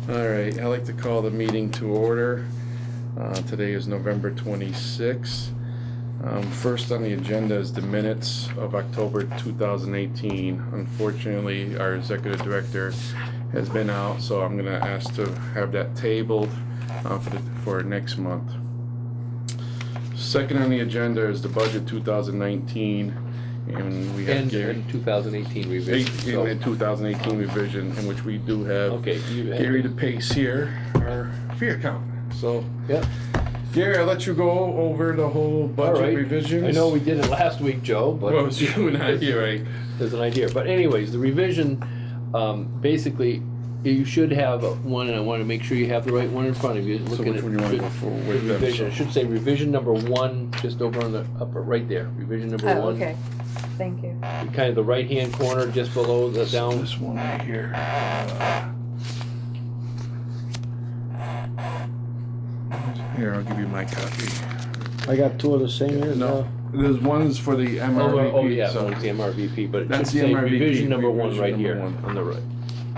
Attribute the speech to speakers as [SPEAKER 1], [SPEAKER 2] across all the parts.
[SPEAKER 1] All right, I'd like to call the meeting to order. Today is November 26th. First on the agenda is the minutes of October 2018. Unfortunately, our executive director has been out, so I'm going to ask to have that tabled for next month. Second on the agenda is the budget 2019, and we have Gary.
[SPEAKER 2] 2018 revision.
[SPEAKER 1] In 2018 revision, in which we do have Gary DePace here, our fee accountant. So,
[SPEAKER 2] yeah.
[SPEAKER 1] Gary, I'll let you go over the whole budget revisions.
[SPEAKER 2] I know we did it last week, Joe, but
[SPEAKER 1] well, it's you and I here, right?
[SPEAKER 2] There's an idea. But anyways, the revision, basically, you should have one, and I want to make sure you have the right one in front of you.
[SPEAKER 1] So which one you want to go for with
[SPEAKER 2] the revision? It should say revision number 1, just over on the upper right there. Revision number 1.
[SPEAKER 3] Okay. Thank you.
[SPEAKER 2] Kind of the right-hand corner, just below the down.
[SPEAKER 1] This one right here. Here, I'll give you my copy.
[SPEAKER 4] I got two of the same here.
[SPEAKER 1] No, there's one's for the MRVP.
[SPEAKER 2] Oh yeah,
[SPEAKER 1] so
[SPEAKER 2] one's the MRVP, but it
[SPEAKER 1] that's
[SPEAKER 2] should
[SPEAKER 1] the
[SPEAKER 2] say
[SPEAKER 1] MRVP,
[SPEAKER 2] revision number 1 right
[SPEAKER 1] revision
[SPEAKER 2] here
[SPEAKER 1] number 1.
[SPEAKER 2] on the right.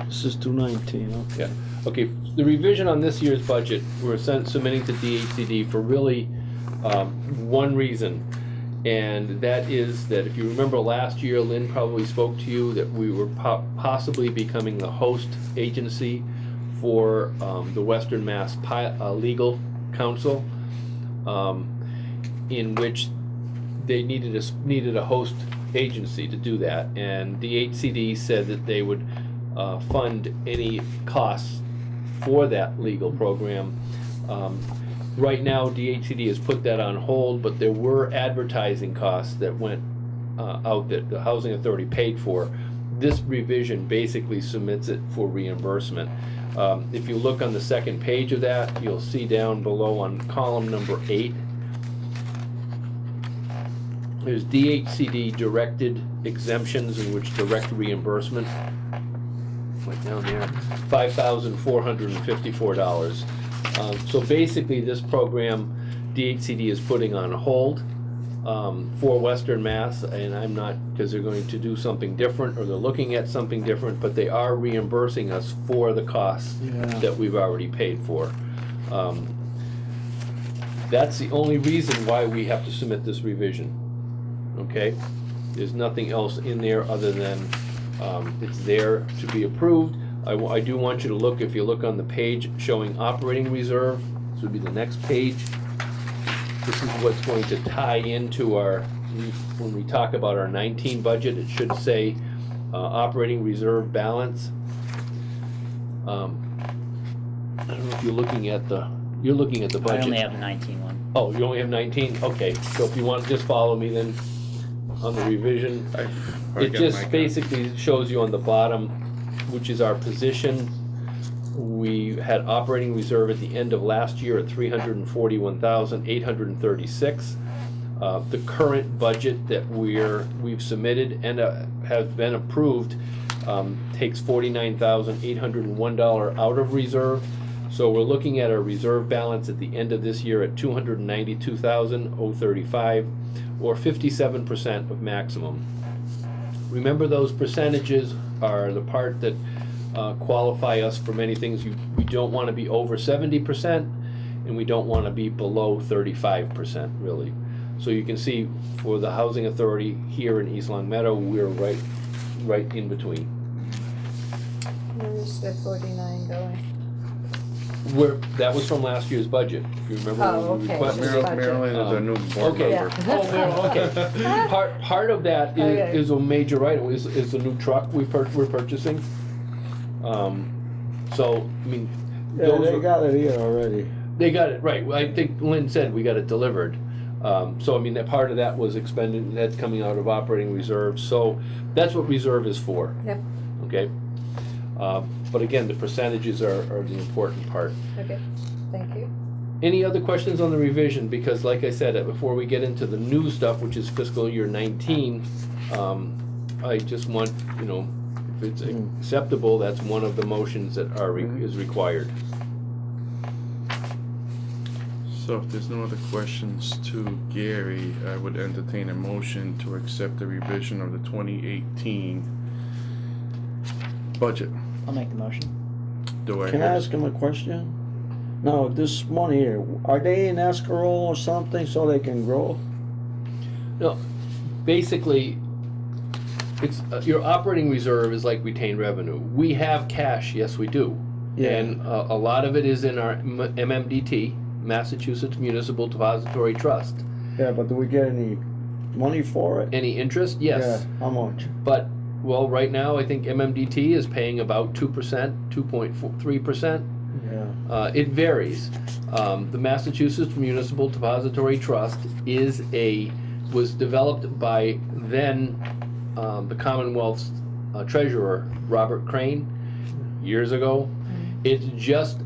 [SPEAKER 4] This is 219, okay.
[SPEAKER 2] Yeah. Okay, the revision on this year's budget, we're submitting to DHCD for really one reason. And that is that if you remember last year, Lynn probably spoke to you that we were possibly becoming the host agency for the Western Mass Legal Council, in which they needed a host agency to do that. And the DHCD said that they would fund any costs for that legal program. Right now, DHCD has put that on hold, but there were advertising costs that went out that the Housing Authority paid for. This revision basically submits it for reimbursement. If you look on the second page of that, you'll see down below on column number 8, there's DHCD directed exemptions in which direct reimbursement, right down there, $5,454. So basically this program DHCD is putting on hold for Western Mass, and I'm not, because they're going to do something different or they're looking at something different, but they are reimbursing us for the costs that we've already paid for. That's the only reason why we have to submit this revision. Okay? There's nothing else in there other than it's there to be approved. I do want you to look, if you look on the page showing operating reserve, this would be the next page. This is what's going to tie into our, when we talk about our 19 budget, it should say operating reserve balance. I don't know if you're looking at the budget.
[SPEAKER 5] I only have 19 one.
[SPEAKER 2] Oh, you only have 19? Okay, so if you want to just follow me then on the revision. It just basically shows you on the bottom, which is our position. We had operating reserve at the end of last year at $341,836. The current budget that we've submitted and have been approved takes $49,801 out of reserve. So we're looking at our reserve balance at the end of this year at $292,035, or 57% of maximum. Remember, those percentages are the part that qualify us for many things. We don't want to be over 70%, and we don't want to be below 35%, really. So you can see for the Housing Authority here in East Long Meadow, we're right in between.
[SPEAKER 3] Where's the 49 going?
[SPEAKER 2] That was from last year's budget, if you remember.
[SPEAKER 3] Oh,
[SPEAKER 2] when we
[SPEAKER 3] okay.
[SPEAKER 2] requested.
[SPEAKER 1] Maryland is our new board
[SPEAKER 2] Okay.
[SPEAKER 1] member.
[SPEAKER 2] Okay. Part of that is a major item, is the new truck we're purchasing. So, I mean,
[SPEAKER 4] Yeah, they got it here already.
[SPEAKER 2] they got it, right. I think Lynn said we got it delivered. So, I mean, that part of that was expended, that's coming out of operating reserve. So that's what reserve is for.
[SPEAKER 3] Yep.
[SPEAKER 2] Okay? But again, the percentages are the important part.
[SPEAKER 3] Okay. Thank you.
[SPEAKER 2] Any other questions on the revision? Because like I said, before we get into the new stuff, which is fiscal year 19, I just want, if it's acceptable, that's one of the motions that is required.
[SPEAKER 1] So if there's no other questions to Gary, I would entertain a motion to accept the revision of the 2018 budget.
[SPEAKER 5] I'll make the motion.
[SPEAKER 1] Do I?
[SPEAKER 4] Can I ask him a question? Now, this money here, are they in escrow or something so they can grow?
[SPEAKER 2] No, basically, it's, your operating reserve is like retained revenue. We have cash, yes, we do.
[SPEAKER 4] Yeah.
[SPEAKER 2] And a lot of it is in our MMDT, Massachusetts Municipal Depository Trust.
[SPEAKER 4] Yeah, but do we get any money for it?
[SPEAKER 2] Any interest? Yes.
[SPEAKER 4] Yeah, how much?
[SPEAKER 2] But, well, right now, I think MMDT is paying about 2%, 2.3%.
[SPEAKER 4] Yeah.
[SPEAKER 2] It varies. The Massachusetts Municipal Depository Trust was developed by then the Commonwealth's treasurer, Robert Crane, years ago. It's just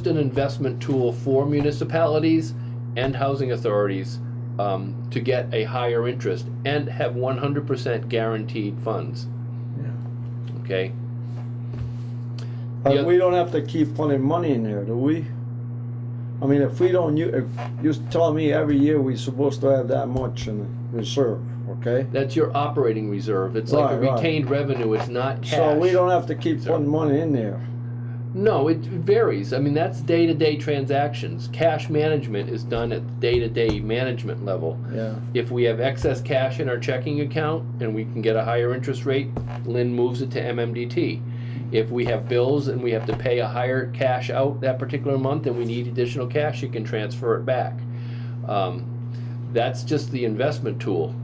[SPEAKER 2] an investment tool for municipalities and housing authorities to get a higher interest and have 100% guaranteed funds.
[SPEAKER 4] Yeah.
[SPEAKER 2] Okay.
[SPEAKER 4] But
[SPEAKER 2] Yeah.
[SPEAKER 4] we don't have to keep putting money in there, do we? I mean, if we don't, if you tell me every year we're supposed to have that much in reserve, okay?
[SPEAKER 2] That's your operating reserve. It's like a
[SPEAKER 4] Right, right.
[SPEAKER 2] retained revenue. It's not cash.
[SPEAKER 4] So we don't have to keep putting money in there.
[SPEAKER 2] No, it varies. I mean, that's day-to-day transactions. Cash management is done at the day-to-day management level.
[SPEAKER 4] Yeah.
[SPEAKER 2] If we have excess cash in our checking account and we can get a higher interest rate, Lynn moves it to MMDT. If we have bills and we have to pay a higher cash out that particular month and we need additional cash, you can transfer it back. That's just the investment tool.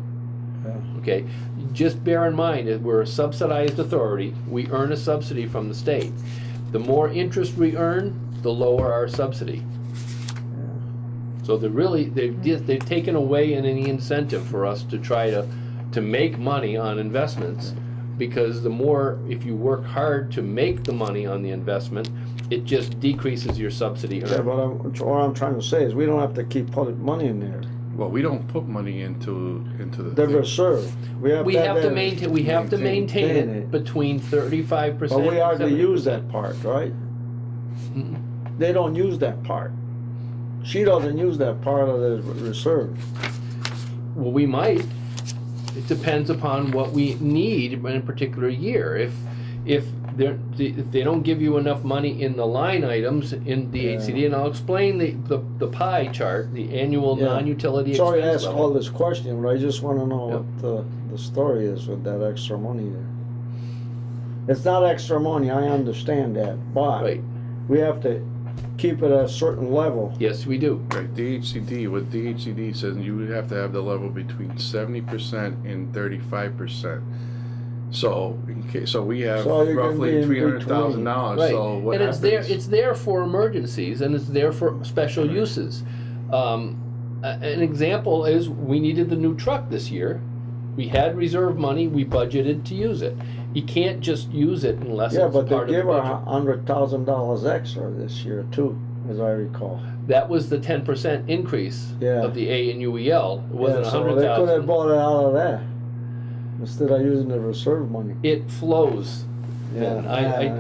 [SPEAKER 4] Yeah.
[SPEAKER 2] Okay, just bear in mind that we're a subsidized authority. We earn a subsidy from the state. The more interest we earn, the lower our subsidy. So they've taken away any incentive for us to try to make money on investments, because the more, if you work hard to make the money on the investment, it just decreases your subsidy
[SPEAKER 4] Yeah,
[SPEAKER 2] earned.
[SPEAKER 4] but what I'm trying to say is we don't have to keep putting money in there.
[SPEAKER 1] Well, we don't put money into the
[SPEAKER 4] The
[SPEAKER 1] thing.
[SPEAKER 4] reserve. We have
[SPEAKER 2] To maintain
[SPEAKER 4] maintain
[SPEAKER 2] it
[SPEAKER 4] it.
[SPEAKER 2] between 35%.
[SPEAKER 4] But we
[SPEAKER 2] and
[SPEAKER 4] hardly
[SPEAKER 2] 70%.
[SPEAKER 4] use that part, right?
[SPEAKER 2] Mm-mm.
[SPEAKER 4] They don't use that part. She doesn't use that part of the reserve.
[SPEAKER 2] Well, we might. It depends upon what we need in a particular year. If they don't give you enough money in the line items in the
[SPEAKER 4] Yeah.
[SPEAKER 2] HCD, and I'll explain the pie chart, the annual
[SPEAKER 4] Yeah.
[SPEAKER 2] non-utility
[SPEAKER 4] Sorry to
[SPEAKER 2] expense
[SPEAKER 4] ask
[SPEAKER 2] level.
[SPEAKER 4] all this question, but I just want to know
[SPEAKER 2] Yep.
[SPEAKER 4] what the story is with that extra money there. It's not extra money, I understand that, but
[SPEAKER 2] Right.
[SPEAKER 4] we have to keep it at a certain level.
[SPEAKER 2] Yes, we do.
[SPEAKER 1] Right, what DHCD says, you have to have the level between 70% and 35%. So, so we have
[SPEAKER 4] So you're gonna be
[SPEAKER 1] roughly
[SPEAKER 4] in
[SPEAKER 1] $300,000.
[SPEAKER 2] Right.
[SPEAKER 1] So what
[SPEAKER 2] and
[SPEAKER 1] happens?
[SPEAKER 2] it's there for emergencies, and it's there for special
[SPEAKER 1] Right.
[SPEAKER 2] uses. An example is we needed the new truck this year. We had reserve money. We budgeted to use it. You can't just use it unless
[SPEAKER 4] Yeah,
[SPEAKER 2] it's
[SPEAKER 4] but they
[SPEAKER 2] part of the
[SPEAKER 4] give her
[SPEAKER 2] budget.
[SPEAKER 4] $100,000 extra this year too, as I recall.
[SPEAKER 2] That was the 10% increase
[SPEAKER 4] Yeah.
[SPEAKER 2] of the A and UEL. It wasn't
[SPEAKER 4] Yeah, so they could have
[SPEAKER 2] 100,000.
[SPEAKER 4] bought it out of that instead of using the reserve money.
[SPEAKER 2] It flows.
[SPEAKER 4] Yeah.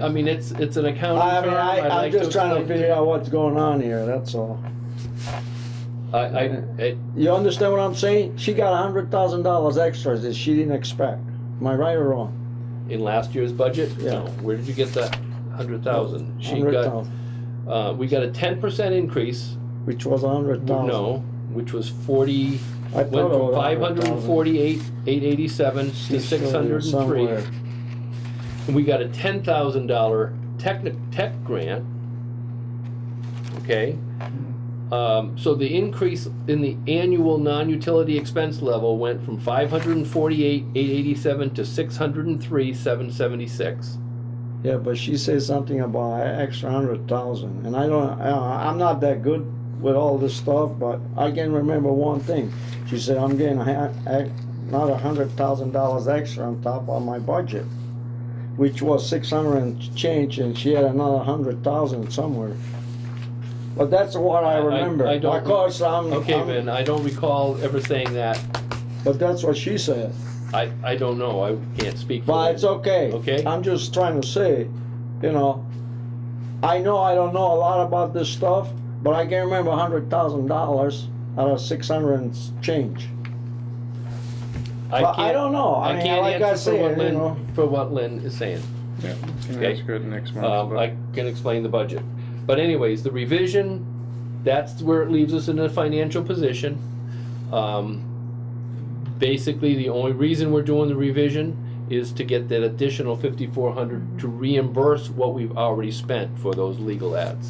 [SPEAKER 2] I mean, it's an accounting
[SPEAKER 4] I mean,
[SPEAKER 2] term. I'd
[SPEAKER 4] I'm
[SPEAKER 2] like
[SPEAKER 4] just trying to
[SPEAKER 2] explain
[SPEAKER 4] figure out what's going on here, that's all.
[SPEAKER 2] I
[SPEAKER 4] You understand what I'm saying? She got $100,000 extras that she didn't expect. Am I right or wrong?
[SPEAKER 2] in last year's budget.
[SPEAKER 4] Yeah.
[SPEAKER 2] No. Where did you get that 100,000? She
[SPEAKER 4] 100,000,
[SPEAKER 2] got. We got a 10% increase.
[SPEAKER 4] which was 100,000.
[SPEAKER 2] No, which was 40.
[SPEAKER 4] I
[SPEAKER 2] Went
[SPEAKER 4] thought it
[SPEAKER 2] from
[SPEAKER 4] was
[SPEAKER 2] 548, 887 to
[SPEAKER 4] She's showing it
[SPEAKER 2] 603.
[SPEAKER 4] somewhere.
[SPEAKER 2] And we got a $10,000 tech grant. Okay. So the increase in the annual non-utility expense level went from 548, 887 to 603, 776.
[SPEAKER 4] Yeah, but she said something about an extra 100,000, and I'm not that good with all this stuff, but I can remember one thing. She said I'm getting not $100,000 extra on top of my budget, which was 600 and change, and she had another 100,000 somewhere. But that's what I remember.
[SPEAKER 2] I don't.
[SPEAKER 4] Of course,
[SPEAKER 2] Okay, Ben. I don't recall ever saying that.
[SPEAKER 4] But that's what she said.
[SPEAKER 2] I don't know. I can't speak for
[SPEAKER 4] But
[SPEAKER 2] them.
[SPEAKER 4] it's okay.
[SPEAKER 2] Okay.
[SPEAKER 4] I'm just trying to say, I know I don't know a lot about this stuff, but I can remember $100,000 out of 600 and change. But I don't know. I mean,
[SPEAKER 2] can't
[SPEAKER 4] like I
[SPEAKER 2] answer
[SPEAKER 4] said,
[SPEAKER 2] for what Lynn is saying.
[SPEAKER 1] Yeah,
[SPEAKER 2] Okay.
[SPEAKER 1] that's good next month.
[SPEAKER 2] I can explain the budget. But anyways, the revision, that's where it leaves us in a financial position. Basically, the only reason we're doing the revision is to get that additional $5,400 to reimburse what we've already spent for those legal ads.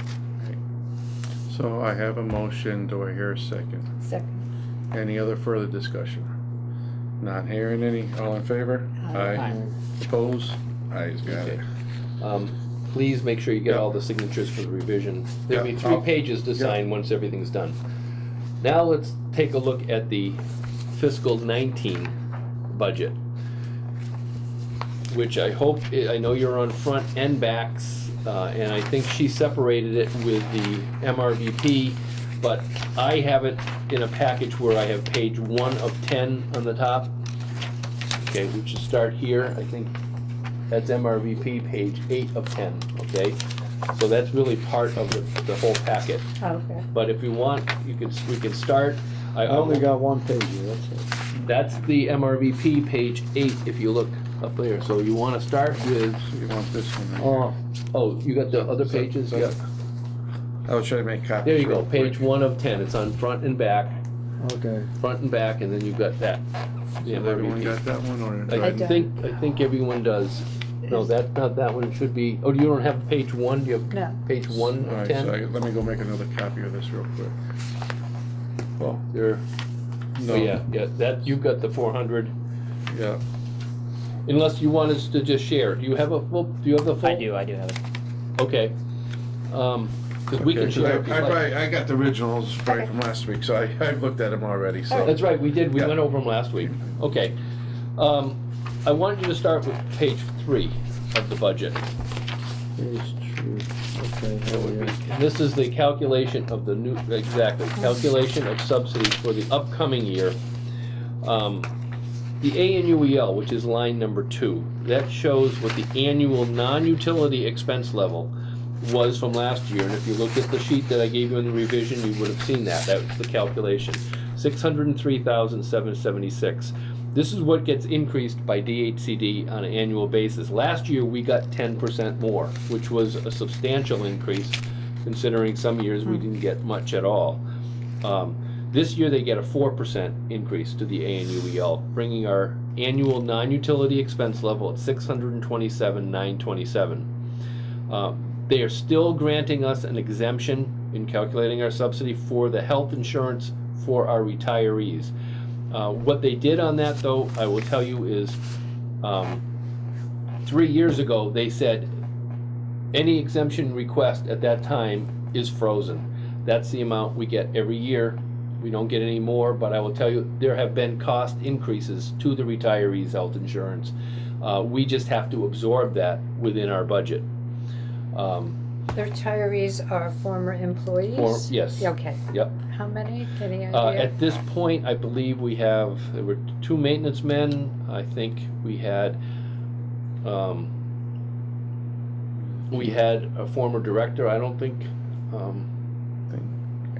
[SPEAKER 1] So I have a motion, do I hear a second?
[SPEAKER 3] Second.
[SPEAKER 1] Any other further discussion? Not hearing any, all in favor?
[SPEAKER 3] Aye.
[SPEAKER 1] Opposed? Ayes, got it.
[SPEAKER 2] Okay. Please make sure you get
[SPEAKER 1] Yeah.
[SPEAKER 2] all the signatures for the revision. There'll be
[SPEAKER 1] Yeah,
[SPEAKER 2] 3
[SPEAKER 1] I'll-
[SPEAKER 2] pages to
[SPEAKER 1] yeah.
[SPEAKER 2] sign once everything's done. Now let's take a look at the fiscal 19 budget, which I hope, I know you're on front and backs, and I think she separated it with the MRVP, but I have it in a package where I have page 1 of 10 on the top. Okay, we should start here. I think that's MRVP, page 8 of 10, okay? So that's really part of the whole packet.
[SPEAKER 3] Okay.
[SPEAKER 2] But if you want, we can start.
[SPEAKER 4] I only got one page here, that's it.
[SPEAKER 2] That's the MRVP, page 8, if you look up there. So you wanna start with,
[SPEAKER 1] So you want this one, right?
[SPEAKER 2] oh, you got the other pages?
[SPEAKER 1] so-
[SPEAKER 2] Yeah.
[SPEAKER 1] I was trying to make copies.
[SPEAKER 2] There you
[SPEAKER 1] real
[SPEAKER 2] go, page
[SPEAKER 1] quick.
[SPEAKER 2] 1 of 10. It's on front and back,
[SPEAKER 4] Okay.
[SPEAKER 2] and then you've got that. The
[SPEAKER 1] Has everyone
[SPEAKER 2] MRVP.
[SPEAKER 1] got that one, or?
[SPEAKER 2] I
[SPEAKER 3] don't.
[SPEAKER 2] think everyone does. No, that's not that one. It should be, oh, you don't have page 1? Do you have
[SPEAKER 3] No.
[SPEAKER 2] page 1
[SPEAKER 1] All
[SPEAKER 2] of
[SPEAKER 1] right,
[SPEAKER 2] 10?
[SPEAKER 1] so let me go make another copy of this real quick.
[SPEAKER 2] Well, there,
[SPEAKER 1] No,
[SPEAKER 2] oh, yeah, that, you've got the 400.
[SPEAKER 1] yeah,
[SPEAKER 2] Unless you want us to just share. Do you have the full?
[SPEAKER 5] I do have it.
[SPEAKER 2] Okay. Because we can
[SPEAKER 1] Okay, 'cause
[SPEAKER 2] share if you'd like.
[SPEAKER 1] I got the originals right from last week, so I've looked at them already, so.
[SPEAKER 2] That's right, we did, we
[SPEAKER 1] Yeah.
[SPEAKER 2] went over them last week. Okay. I wanted you to start with page 3 of the budget.
[SPEAKER 4] Page 2, okay, oh, yeah.
[SPEAKER 2] And this is the calculation of the new, exactly, calculation of subsidies for the upcoming year. The ANUEL, which is line number 2, that shows what the annual non-utility expense level was from last year. And if you look at the sheet that I gave you in the revision, you would have seen that. That was the calculation. 603,776. This is what gets increased by DHCD on an annual basis. Last year, we got 10% more, which was a substantial increase, considering some years we didn't get much at all. This year, they get a 4% increase to the ANUEL, bringing our annual non-utility expense level at 627,927. They are still granting us an exemption in calculating our subsidy for the health insurance for our retirees. What they did on that, though, I will tell you, is 3 years ago, they said any exemption request at that time is frozen. That's the amount we get every year. We don't get any more, but I will tell you, there have been cost increases to the retirees' health insurance. We just have to absorb that within our budget.
[SPEAKER 3] The retirees are former employees?
[SPEAKER 2] Yes.
[SPEAKER 3] Okay.
[SPEAKER 2] Yep.
[SPEAKER 3] How many? Any idea?
[SPEAKER 2] At this point, I believe there were 2 maintenance men. I think we had a former director. I don't think,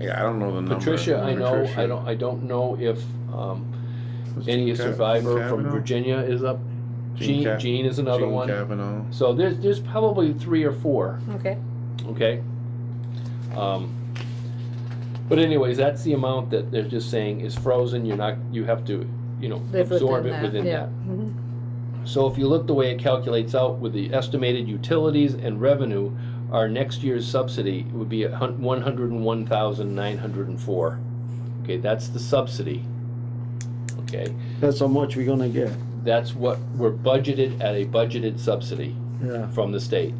[SPEAKER 1] Yeah, I don't know the number.
[SPEAKER 2] Patricia, I know,
[SPEAKER 1] Patricia.
[SPEAKER 2] I don't know if,
[SPEAKER 1] Was
[SPEAKER 2] any
[SPEAKER 1] Gene
[SPEAKER 2] survivor from
[SPEAKER 1] Kavanaugh?
[SPEAKER 2] Virginia is up. Gene is another
[SPEAKER 1] Gene
[SPEAKER 2] one.
[SPEAKER 1] Kavanaugh.
[SPEAKER 2] So there's probably 3 or 4,
[SPEAKER 3] Okay.
[SPEAKER 2] okay? But anyways, that's the amount that they're just saying is frozen. You have to,
[SPEAKER 3] Live
[SPEAKER 2] absorb
[SPEAKER 3] within
[SPEAKER 2] it
[SPEAKER 3] that,
[SPEAKER 2] within
[SPEAKER 3] yeah.
[SPEAKER 2] that.
[SPEAKER 3] Mhm.
[SPEAKER 2] So if you look the way it calculates out with the estimated utilities and revenue, our next year's subsidy would be at 101,904. Okay, that's the subsidy. Okay,
[SPEAKER 4] That's how much we're gonna get,
[SPEAKER 2] that's what we're budgeted at, a budgeted subsidy
[SPEAKER 4] yeah.
[SPEAKER 2] from the state.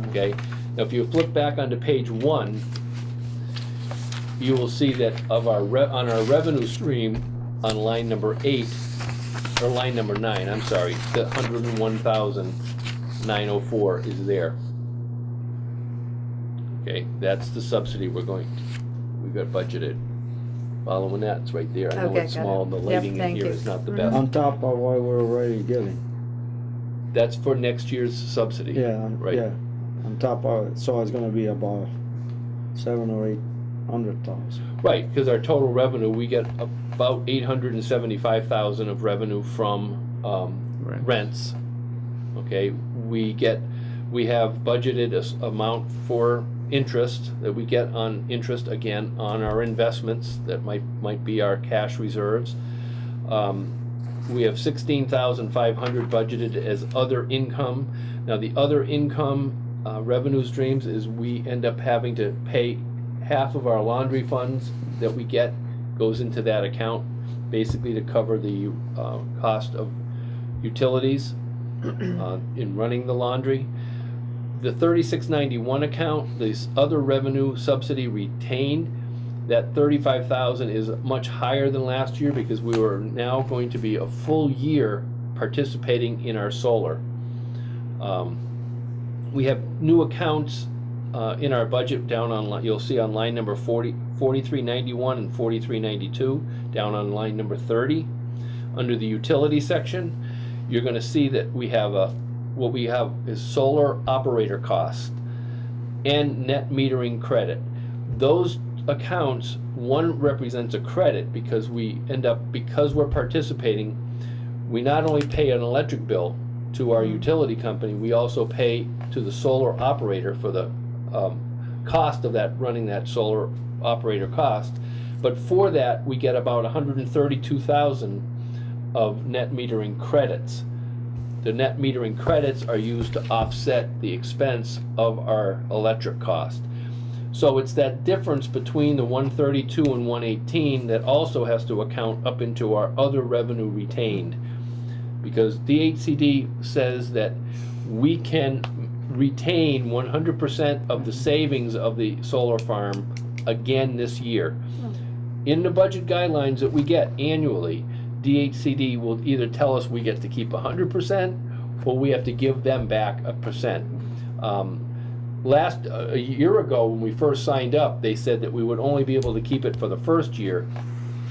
[SPEAKER 2] Okay, now if you flip back onto page 1, you will see that on our revenue stream on line number 8, or line number 9, I'm sorry, the 101,904 is there. Okay, that's the subsidy we've got budgeted. Following that, it's right there. I know
[SPEAKER 3] Okay,
[SPEAKER 2] it's
[SPEAKER 3] got
[SPEAKER 2] small,
[SPEAKER 3] it.
[SPEAKER 2] and the
[SPEAKER 3] Yep,
[SPEAKER 2] lighting in
[SPEAKER 3] thank
[SPEAKER 2] here
[SPEAKER 3] you.
[SPEAKER 2] is not the
[SPEAKER 3] Mhm.
[SPEAKER 2] best.
[SPEAKER 4] On top of what we're already getting,
[SPEAKER 2] That's for next year's subsidy.
[SPEAKER 4] yeah,
[SPEAKER 2] Right.
[SPEAKER 4] yeah, on top of it, so it's gonna be about 700,000 or 800,000.
[SPEAKER 2] Right, because our total revenue, we get about 875,000 of revenue from
[SPEAKER 1] Right.
[SPEAKER 2] rents. Okay, we have budgeted amount for interest that we get on interest again on our investments that might be our cash reserves. We have 16,500 budgeted as other income. Now the other income revenue streams is we end up having to pay half of our laundry funds that we get goes into that account, basically to cover the cost of utilities in running the laundry. The 3691 account, this other revenue subsidy retained, that 35,000 is much higher than last year because we were now going to be a full year participating in our solar. We have new accounts in our budget down on, you'll see on line number 4391 and 4392, down on line number 30. Under the utility section, you're going to see that we have what we have is solar operator cost and net metering credit. Those accounts, one represents a credit because because we're participating, we not only pay an electric bill to our utility company, we also pay to the solar operator for the cost of that, running that solar operator cost. But for that, we get about 132,000 of net metering credits. The net metering credits are used to offset the expense of our electric cost. So it's that difference between the 132 and 118 that also has to account up into our other revenue retained. Because DHCD says that we can retain 100% of the savings of the solar farm again this year. In the budget guidelines that we get annually, DHCD will either tell us we get to keep 100% or we have to give them back a percent. A year ago when we first signed up, they said that we would only be able to keep it for the first year.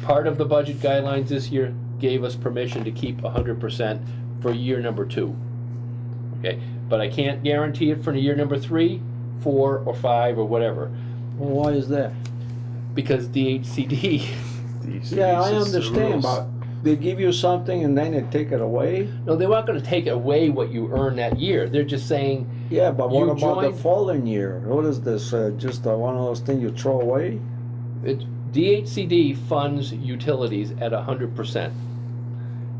[SPEAKER 2] Part of the budget guidelines this year gave us permission to keep 100% for year number 2. Okay, but I can't guarantee it for year number 3, 4, or 5, or whatever.
[SPEAKER 4] Well, why is that?
[SPEAKER 2] Because DHCD.
[SPEAKER 4] Yeah, I understand, but they give you something and then they take it away?
[SPEAKER 2] No, they're not going to take away what you earn that year. They're just saying.
[SPEAKER 4] Yeah, but what
[SPEAKER 2] you
[SPEAKER 4] about the
[SPEAKER 2] joined-
[SPEAKER 4] following year? What is this? Just one of those things you throw away?
[SPEAKER 2] DHCD funds utilities at 100%.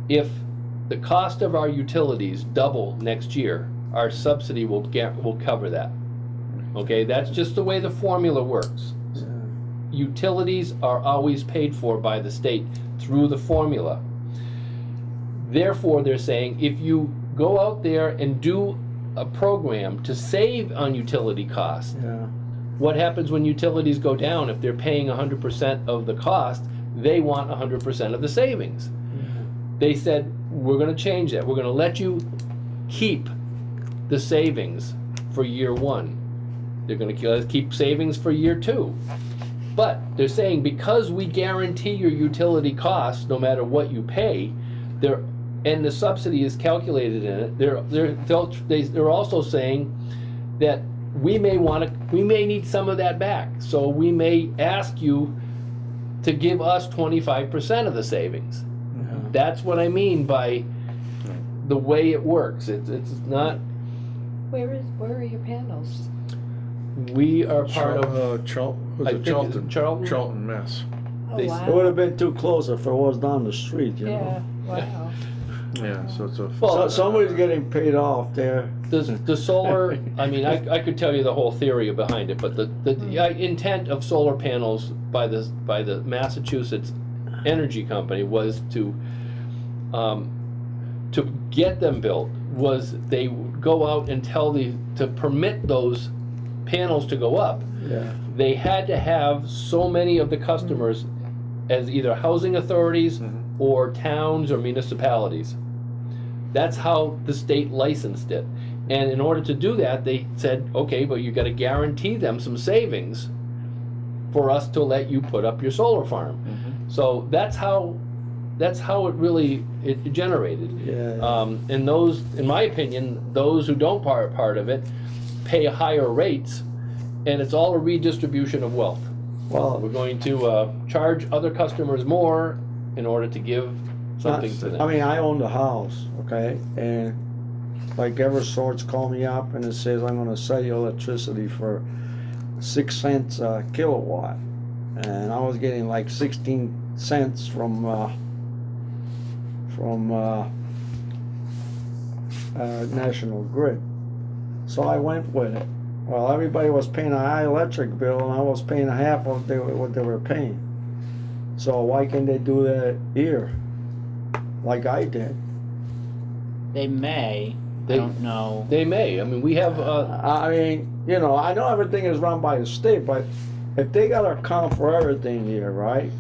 [SPEAKER 2] If the cost of our utilities double next year, our subsidy will cover that. Okay, that's just the way the formula works.
[SPEAKER 4] Yeah.
[SPEAKER 2] Utilities are always paid for by the state through the formula. Therefore, they're saying if you go out there and do a program to save on utility costs,
[SPEAKER 4] Yeah.
[SPEAKER 2] what happens when utilities go down? If they're paying 100% of the cost, they want 100% of the savings. They said, we're going to change that. We're going to let you keep the savings for year 1. They're going to keep savings for year 2. But they're saying because we guarantee your utility costs no matter what you pay, and the subsidy is calculated in it, they're also saying that we may need some of that back. So we may ask you to give us 25% of the savings.
[SPEAKER 4] Yeah.
[SPEAKER 2] That's what I mean by the way it works. It's not.
[SPEAKER 3] Where are your panels?
[SPEAKER 2] We are part of. I think it's
[SPEAKER 1] Charlton?
[SPEAKER 2] Charlton?
[SPEAKER 1] Charlton, Mass.
[SPEAKER 3] Oh,
[SPEAKER 2] They-
[SPEAKER 3] wow.
[SPEAKER 4] It would have been too close if it was down the street, you
[SPEAKER 3] Yeah,
[SPEAKER 4] know?
[SPEAKER 3] wow.
[SPEAKER 1] Yeah, so it's a.
[SPEAKER 2] Well,
[SPEAKER 4] So somebody's getting paid off there.
[SPEAKER 2] The solar, I mean, I could tell you the whole theory behind it, but the intent of solar panels by the Massachusetts Energy Company was to get them built, was they would go out and to permit those panels to go up,
[SPEAKER 4] Yeah.
[SPEAKER 2] they had to have so many of the customers as either housing authorities or towns or municipalities. That's how the state licensed it. And in order to do that, they said, okay, but you got to guarantee them some savings for us to let you put up your solar farm. So that's how it really generated.
[SPEAKER 4] Yeah.
[SPEAKER 2] And those, in my opinion, those who don't part of it pay higher rates, and it's all a redistribution of wealth. We're
[SPEAKER 4] Well,
[SPEAKER 2] going to charge other customers more in order to give something to them.
[SPEAKER 4] I mean, I own the house, okay? And like Eversource called me up and it says I'm gonna sell you electricity for 6 cents a kilowatt, and I was getting like 16 cents from National Grid. So I went with it. Well, everybody was paying a high electric bill, and I was paying half of what they were paying. So why can't they do that here, like I did?
[SPEAKER 5] They may. I don't know.
[SPEAKER 2] They may. I mean, we have.
[SPEAKER 4] I mean, you know, I know everything is run by the state, but if they got to account for everything here, right?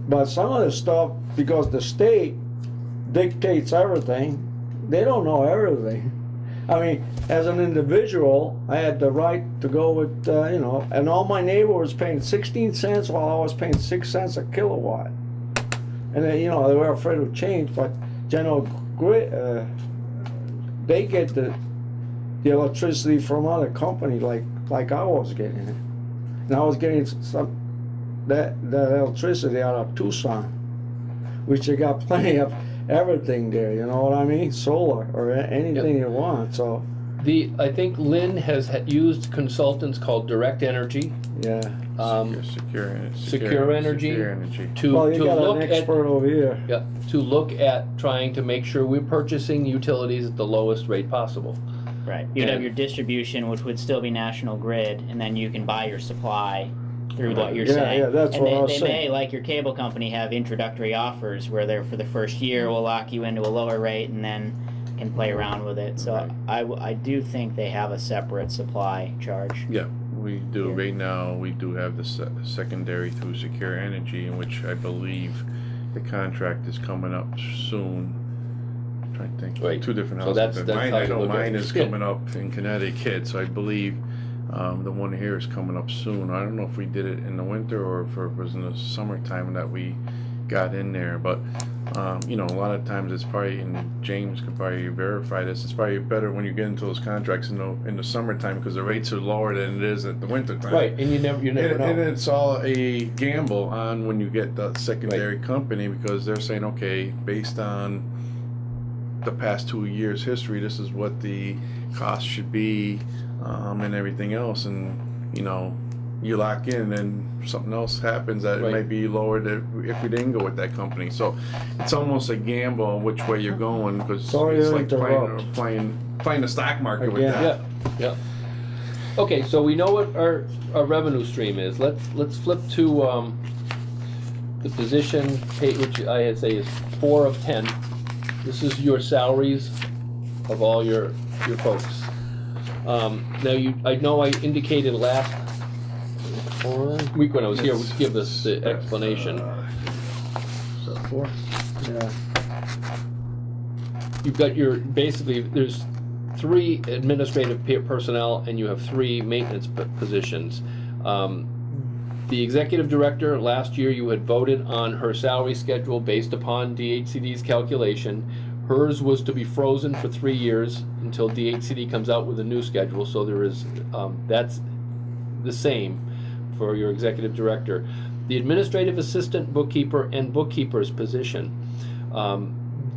[SPEAKER 4] But some of the stuff, because the state dictates everything, they don't know everything. I mean, as an individual, I had the right to go with, you know, and all my neighbor was paying 16 cents while I was paying 6 cents a kilowatt. And then, you know, they were afraid of change, but General Grid, they get the electricity from other company like I was getting it. And I was getting that electricity out of Tucson, which you got plenty of everything there, you know what I mean? Solar or anything you want. So
[SPEAKER 2] I think Lynn has used consultants called Direct Energy.
[SPEAKER 4] yeah.
[SPEAKER 2] Secure Energy.
[SPEAKER 1] Secure Energy.
[SPEAKER 2] To
[SPEAKER 4] Well, you got
[SPEAKER 2] look
[SPEAKER 4] an
[SPEAKER 2] at
[SPEAKER 4] expert over here.
[SPEAKER 2] yeah, to look at trying to make sure we're purchasing utilities at the lowest rate possible.
[SPEAKER 5] Right. You'd have
[SPEAKER 2] And-
[SPEAKER 5] your distribution, which would still be National Grid, and then you can buy your supply through what you're
[SPEAKER 4] Yeah,
[SPEAKER 5] saying.
[SPEAKER 4] yeah, that's
[SPEAKER 5] and
[SPEAKER 4] what I was
[SPEAKER 5] they may,
[SPEAKER 4] saying.
[SPEAKER 5] like your cable company, have introductory offers where they're for the first year will lock you into a lower rate and then can play around with it. So
[SPEAKER 1] Right.
[SPEAKER 5] I do think they have a separate supply charge.
[SPEAKER 1] Yeah, we do.
[SPEAKER 5] Yeah.
[SPEAKER 1] Right now, we do have the secondary through Secure Energy, in which I believe the contract is coming up soon. I'm trying to think.
[SPEAKER 2] Right.
[SPEAKER 1] Two different
[SPEAKER 2] So
[SPEAKER 1] houses.
[SPEAKER 2] that's-
[SPEAKER 1] but
[SPEAKER 2] that's
[SPEAKER 1] mine,
[SPEAKER 2] how
[SPEAKER 1] I
[SPEAKER 2] you
[SPEAKER 1] know
[SPEAKER 2] look at
[SPEAKER 1] mine
[SPEAKER 2] it.
[SPEAKER 1] is
[SPEAKER 2] Yeah.
[SPEAKER 1] coming up in Connecticut, so I believe the one here is coming up soon. I don't know if we did it in the winter or if it was in the summertime that we got in there, but you know, a lot of times it's probably, and James could probably verify this, it's probably better when you get into those contracts in the summertime because the rates are lower than it is at the winter time.
[SPEAKER 2] Right, and you never know.
[SPEAKER 1] And it's all a gamble on when you get the secondary company, because they're saying, okay, based on the past 2 years' history, this is what the cost should be, and everything else, and you know, you lock in and something else happens that
[SPEAKER 2] Right.
[SPEAKER 1] it might be lower if we didn't go with that company. So it's almost a gamble on which way you're going, because
[SPEAKER 4] Sorry
[SPEAKER 1] it's
[SPEAKER 4] to
[SPEAKER 1] like
[SPEAKER 4] interrupt.
[SPEAKER 1] playing the stock market with
[SPEAKER 4] Again.
[SPEAKER 1] that.
[SPEAKER 2] Yeah, yeah. Okay, so we know what our revenue stream is. Let's flip to the position pay, which I had say is 4 of 10. This is your salaries of all your folks. Now I know I indicated last week when I was here, would give us the explanation.
[SPEAKER 1] So 4.
[SPEAKER 4] Yeah.
[SPEAKER 2] You've got basically, there's 3 administrative personnel and you have 3 maintenance positions. The executive director, last year you had voted on her salary schedule based upon DHCD's calculation. Hers was to be frozen for 3 years until DHCD comes out with a new schedule, so there is, that's the same for your executive director. The administrative assistant, bookkeeper, and bookkeeper's position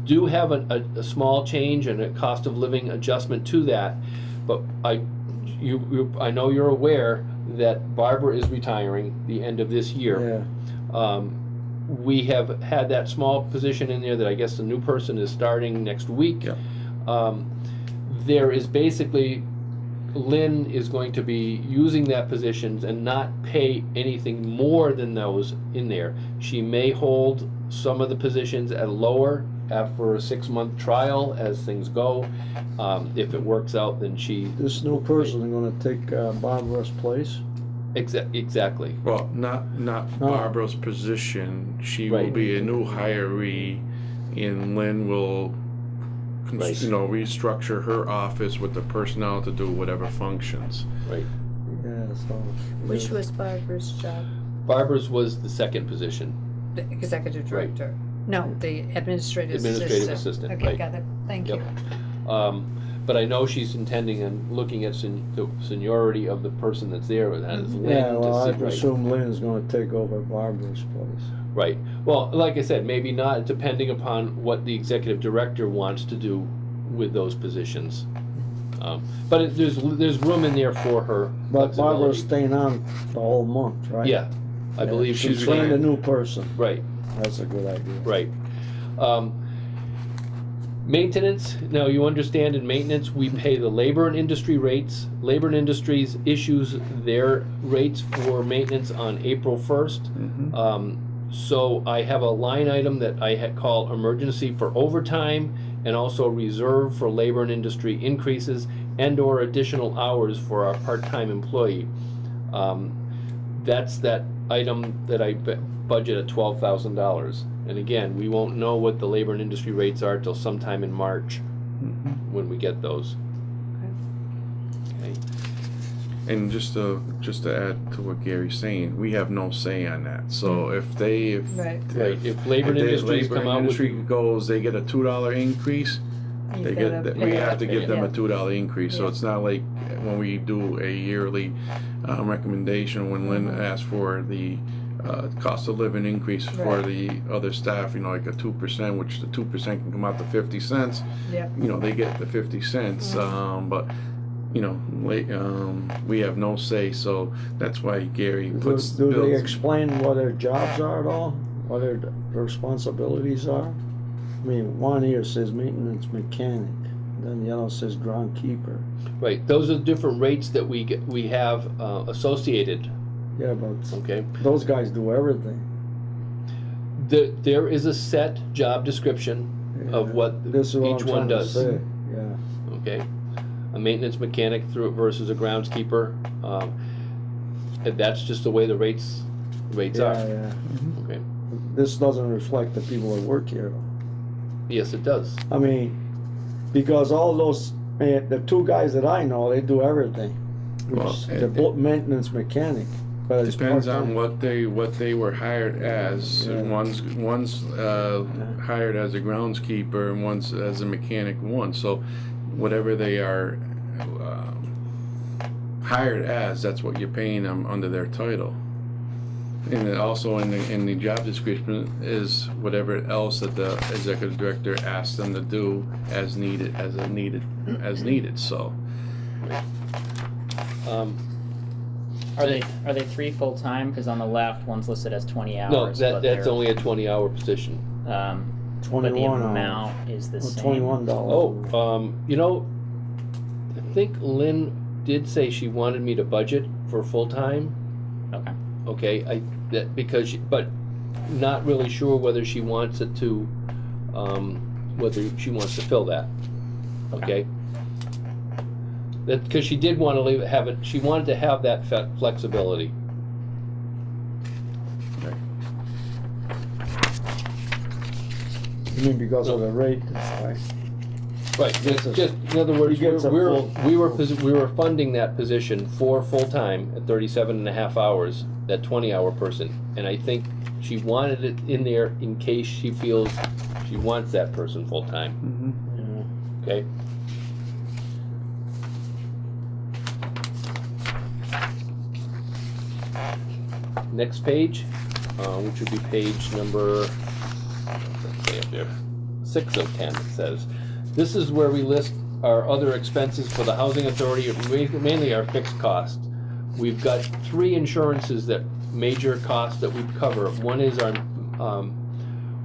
[SPEAKER 2] do have a small change and a cost of living adjustment to that, but I know you're aware that Barbara is retiring the end of this year.
[SPEAKER 4] Yeah.
[SPEAKER 2] We have had that small position in there that I guess the new person is starting next week.
[SPEAKER 1] Yeah.
[SPEAKER 2] There is basically, Lynn is going to be using that position and not pay anything more than those in there. She may hold some of the positions at lower after a 6-month trial as things go. If it works out, then she...
[SPEAKER 4] This new person is going to take Barbara's place.
[SPEAKER 2] Exactly.
[SPEAKER 1] Well, not Barbara's position. She will
[SPEAKER 2] Right.
[SPEAKER 1] be a new hiree, and Lynn will,
[SPEAKER 2] Right.
[SPEAKER 1] you know, restructure her office with the personnel to do whatever functions.
[SPEAKER 2] Right.
[SPEAKER 4] Yeah. So.
[SPEAKER 3] Which was Barbara's job?
[SPEAKER 2] Barbara's was the second position.
[SPEAKER 3] The executive
[SPEAKER 2] Right.
[SPEAKER 3] director? No, the administrative assistant.
[SPEAKER 2] Administrative assistant,
[SPEAKER 3] Okay,
[SPEAKER 2] right.
[SPEAKER 3] got it. Thank
[SPEAKER 2] Yep.
[SPEAKER 3] you.
[SPEAKER 2] But I know she's intending on looking at the seniority of the person that's there, and that is Lynn.
[SPEAKER 4] Yeah. Well, I
[SPEAKER 2] to see, right.
[SPEAKER 4] presume Lynn's going to take over Barbara's place.
[SPEAKER 2] Right. Well, like I said, maybe not, depending upon what the executive director wants to do with those positions. But there's room in there for her
[SPEAKER 4] But Barbara's
[SPEAKER 2] flexibility.
[SPEAKER 4] staying on the whole month, right?
[SPEAKER 2] Yeah, I believe
[SPEAKER 4] She's
[SPEAKER 2] she's
[SPEAKER 4] trained a
[SPEAKER 2] right.
[SPEAKER 4] new person.
[SPEAKER 2] Right,
[SPEAKER 4] That's a good idea.
[SPEAKER 2] right. Maintenance, now you understand in maintenance, we pay the labor and industry rates. Labor and Industries issues their rates for maintenance on April 1st. So I have a line item that I had called emergency for overtime and also reserve for labor and industry increases and or additional hours for our part-time employee. That's that item that I budget at $12,000. And again, we won't know what the labor and industry rates are till sometime in March when we get those. Okay.
[SPEAKER 1] And just to add to what Gary's saying, we have no say on that. So if
[SPEAKER 3] Right.
[SPEAKER 2] Right, if Labor and Industries come out with,
[SPEAKER 1] industry goes, they get a $2 increase,
[SPEAKER 3] He's
[SPEAKER 1] they
[SPEAKER 3] gotta
[SPEAKER 1] get,
[SPEAKER 3] pay
[SPEAKER 1] we
[SPEAKER 3] it.
[SPEAKER 1] have to give them a
[SPEAKER 3] Yeah.
[SPEAKER 1] $2 increase. So
[SPEAKER 3] Yeah.
[SPEAKER 1] it's not like when we do a yearly recommendation, when Lynn asks for the cost of living increase for
[SPEAKER 3] Right.
[SPEAKER 1] the other staff, like a 2%, which the 2% can come out to 50 cents.
[SPEAKER 3] Yep.
[SPEAKER 1] They get the 50 cents. But we have no say, so that's why Gary puts
[SPEAKER 4] Do they
[SPEAKER 1] bills.
[SPEAKER 4] explain what their jobs are at all? What their responsibilities are? I mean, one here says maintenance mechanic, then the other says groundkeeper.
[SPEAKER 2] right, those are different rates that we have associated,
[SPEAKER 4] Yeah, but
[SPEAKER 2] okay?
[SPEAKER 4] those guys do everything.
[SPEAKER 2] There is a set job description of
[SPEAKER 4] Yeah.
[SPEAKER 2] what
[SPEAKER 4] This is what
[SPEAKER 2] each
[SPEAKER 4] I'm
[SPEAKER 2] one
[SPEAKER 4] trying to
[SPEAKER 2] does.
[SPEAKER 4] say. Yeah.
[SPEAKER 2] Okay, a maintenance mechanic versus a groundskeeper. And that's just the way the rates
[SPEAKER 4] Yeah,
[SPEAKER 2] are.
[SPEAKER 4] yeah.
[SPEAKER 2] Okay,
[SPEAKER 4] This doesn't reflect the people that work here.
[SPEAKER 2] yes, it does.
[SPEAKER 4] I mean, because all those, the two guys that I know, they do everything.
[SPEAKER 1] Well,
[SPEAKER 4] They're both maintenance mechanic. But it's
[SPEAKER 1] Depends
[SPEAKER 4] part-time.
[SPEAKER 1] on what they were hired as.
[SPEAKER 4] Yeah.
[SPEAKER 1] One's hired as a groundskeeper and one's as a mechanic one. So whatever they are hired as, that's what you're paying them under their title. And then also in the job description is whatever else that the executive director asks them to do as needed. So
[SPEAKER 5] Are they 3 full time? Because on the left, one's listed as 20 hours.
[SPEAKER 2] No,
[SPEAKER 5] but
[SPEAKER 2] that's
[SPEAKER 5] they're,
[SPEAKER 2] only a 20-hour position.
[SPEAKER 5] But the
[SPEAKER 4] 21
[SPEAKER 5] amount is the
[SPEAKER 4] hours.
[SPEAKER 5] same.
[SPEAKER 4] $21.
[SPEAKER 2] Oh, I think Lynn did say she wanted me to budget for full-time.
[SPEAKER 5] Okay.
[SPEAKER 2] Okay, but not really sure whether she wants it to, whether she wants to fill that. Okay. That, because she did want to she wanted to have that flexibility.
[SPEAKER 4] You mean because of the rate? Right.
[SPEAKER 2] Right,
[SPEAKER 4] Gets a-
[SPEAKER 2] just, in other words,
[SPEAKER 4] he gets a
[SPEAKER 2] we
[SPEAKER 4] full-
[SPEAKER 2] were funding that position for full-time at 37.5 hours, that 20-hour person. And I think she wanted it in there in case she feels she wants that person full-time,
[SPEAKER 4] Yeah.
[SPEAKER 2] okay? Next page, which would be page number, let's say up there, 6 of 10, it says. This is where we list our other expenses for the housing authority, mainly our fixed costs. We've got 3 insurances major costs that we cover. One is our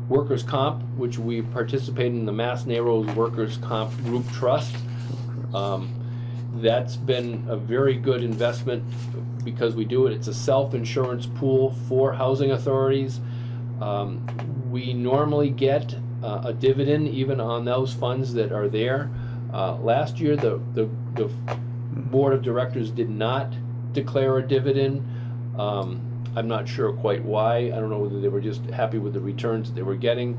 [SPEAKER 2] workers' comp, which we participate in the Mass Narrows Workers' Comp Group Trust. That's been a very good investment because we do it. It's a self-insurance pool for housing authorities. We normally get a dividend even on those funds that are there. Last year, the board of directors did not declare a dividend. I'm not sure quite why. I don't know whether they were just happy with the returns that they were getting.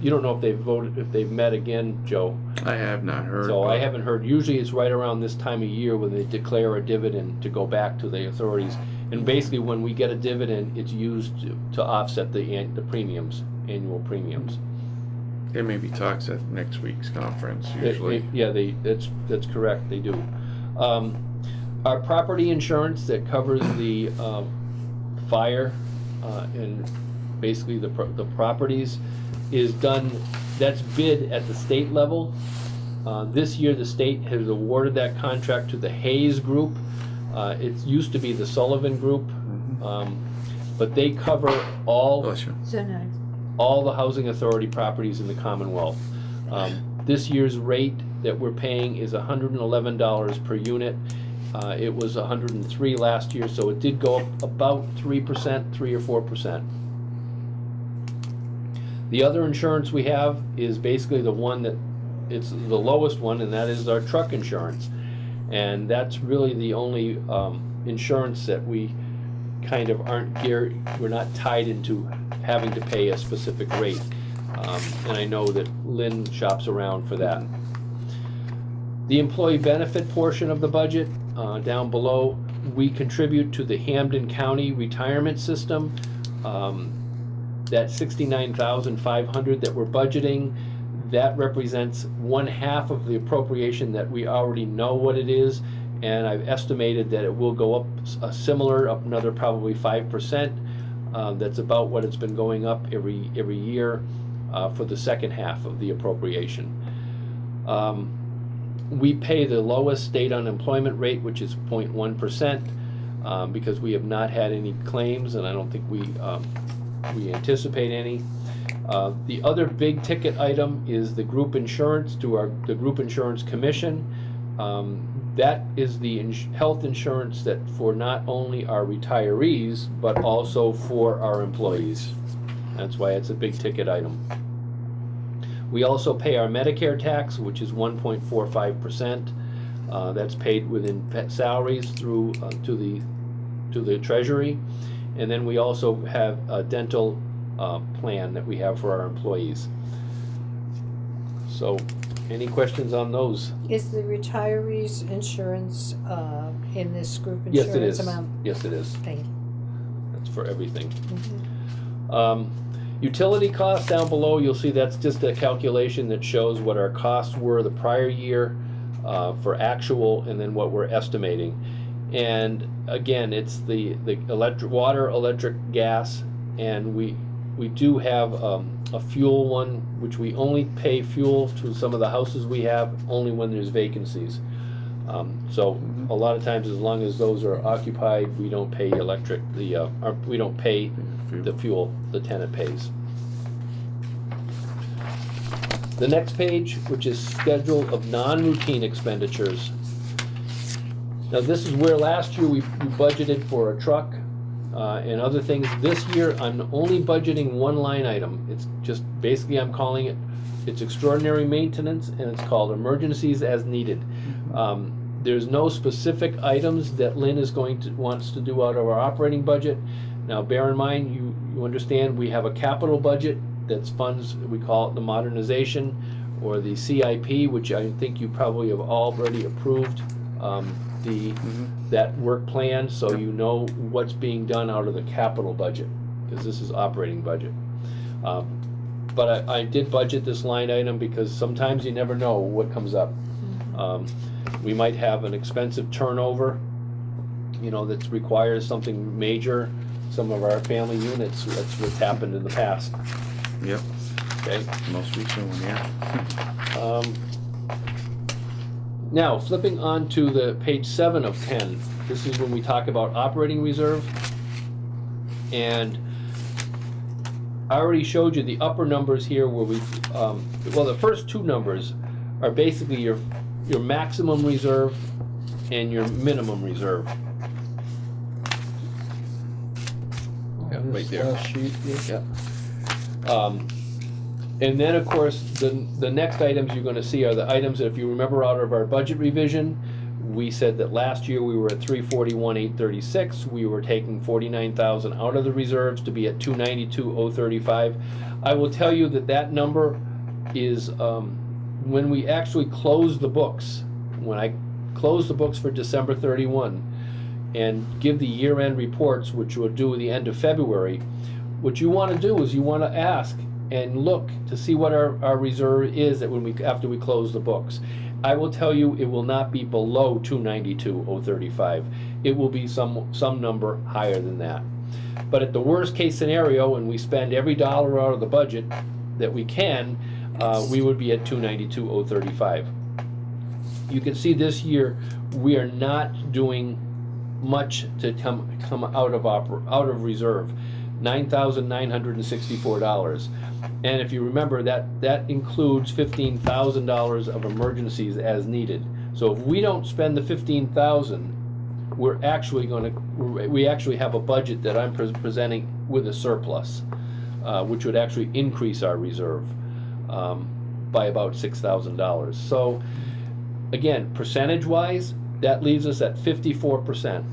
[SPEAKER 2] You don't know if they've met again, Joe.
[SPEAKER 1] I have not heard.
[SPEAKER 2] So I
[SPEAKER 1] but-
[SPEAKER 2] haven't heard. Usually it's right around this time of year when they declare a dividend to go back to the authorities. And basically when we get a dividend, it's used to offset the premiums, annual premiums.
[SPEAKER 1] There may be talks at next week's conference usually.
[SPEAKER 2] That's correct, they do. Our property insurance that covers the fire and basically the properties, is done, that's bid at the state level. This year, the state has awarded that contract to the Hayes Group. It used to be the Sullivan Group, but they cover all
[SPEAKER 1] Bless you.
[SPEAKER 3] So nice.
[SPEAKER 2] all the housing authority properties in the Commonwealth. This year's rate that we're paying is $111 per unit. It was $103 last year, so it did go up about 3%, 3 or 4%. The other insurance we have is basically the one that, it's the lowest one, and that is our truck insurance. And that's really the only insurance that we kind of aren't geared, we're not tied into having to pay a specific rate. And I know that Lynn shops around for that. The employee benefit portion of the budget, down below, we contribute to the Hampden County retirement system. That $69,500 that we're budgeting, that represents 1/2 of the appropriation that we already know what it is, and I've estimated that it will go up a similar, up another probably 5%. That's about what it's been going up every year for the second half of the appropriation. We pay the lowest state unemployment rate, which is 0.1%, because we have not had any claims, and I don't think we anticipate any. The other big ticket item is the group insurance to the group insurance commission. That is the health insurance that for not only our retirees, but also for our employees. That's why it's a big ticket item. We also pay our Medicare tax, which is 1.45%. That's paid within salaries through to the Treasury. And then we also have a dental plan that we have for our employees. So, any questions on those?
[SPEAKER 3] Is the retirees insurance in this group
[SPEAKER 2] Yes, it
[SPEAKER 3] insurance
[SPEAKER 2] is.
[SPEAKER 3] amount?
[SPEAKER 2] Yes, it is.
[SPEAKER 3] Thank you.
[SPEAKER 2] That's for everything.
[SPEAKER 3] Mhm.
[SPEAKER 2] Utility costs down below, you'll see that's just a calculation that shows what our costs were the prior year for actual, and then what we're estimating. And again, it's the water, electric, gas, and we do have a fuel one, which we only pay fuel to some of the houses we have only when there's vacancies. So a lot of times, as long as those are occupied, we don't pay electric. We don't pay the fuel the tenant pays. The next page, which is schedule of non-routine expenditures. Now this is where last year we budgeted for a truck and other things. This year I'm only budgeting one line item. It's just basically, I'm calling it, it's extraordinary maintenance, and it's called emergencies as needed. There's no specific items that Lynn is wants to do out of our operating budget. Now bear in mind, you understand we have a capital budget that's funds, we call it the modernization or the CIP, which I think you probably have already approved that work plan, so you know what's being done out of the capital budget, because this is operating budget. But I did budget this line item because sometimes you never know what comes up. We might have an expensive turnover, that requires something major. Some of our family units, that's what's happened in the past.
[SPEAKER 1] Yep,
[SPEAKER 2] Okay.
[SPEAKER 1] most recent one, yeah.
[SPEAKER 2] Now, flipping on to the page 7 of 10, this is when we talk about operating reserve. And I already showed you the upper numbers here where the first two numbers are basically your maximum reserve and your minimum reserve. Yeah, right there.
[SPEAKER 4] Last sheet, yeah.
[SPEAKER 2] Yeah. And then, of course, the next items you're going to see are the items that, if you remember out of our budget revision, we said that last year we were at 341,836. We were taking 49,000 out of the reserves to be at 292,035. I will tell you that number is when we actually close the books. When I close the books for December 31 and give the year-end reports, which we'll do at the end of February, what you want to do is you want to ask and look to see what our reserve is that after we close the books. I will tell you it will not be below 292,035. It will be some number higher than that. But at the worst case scenario, when we spend every dollar out of the budget that we can, we would be at 292,035. You can see this year we are not doing much to come out of reserve, $9,964. And if you remember that includes $15,000 of emergencies as needed. So if we don't spend the $15,000, we actually have a budget that I'm presenting with a surplus, which would actually increase our reserve by about $6,000. So again, percentage-wise, that leaves us at 54%.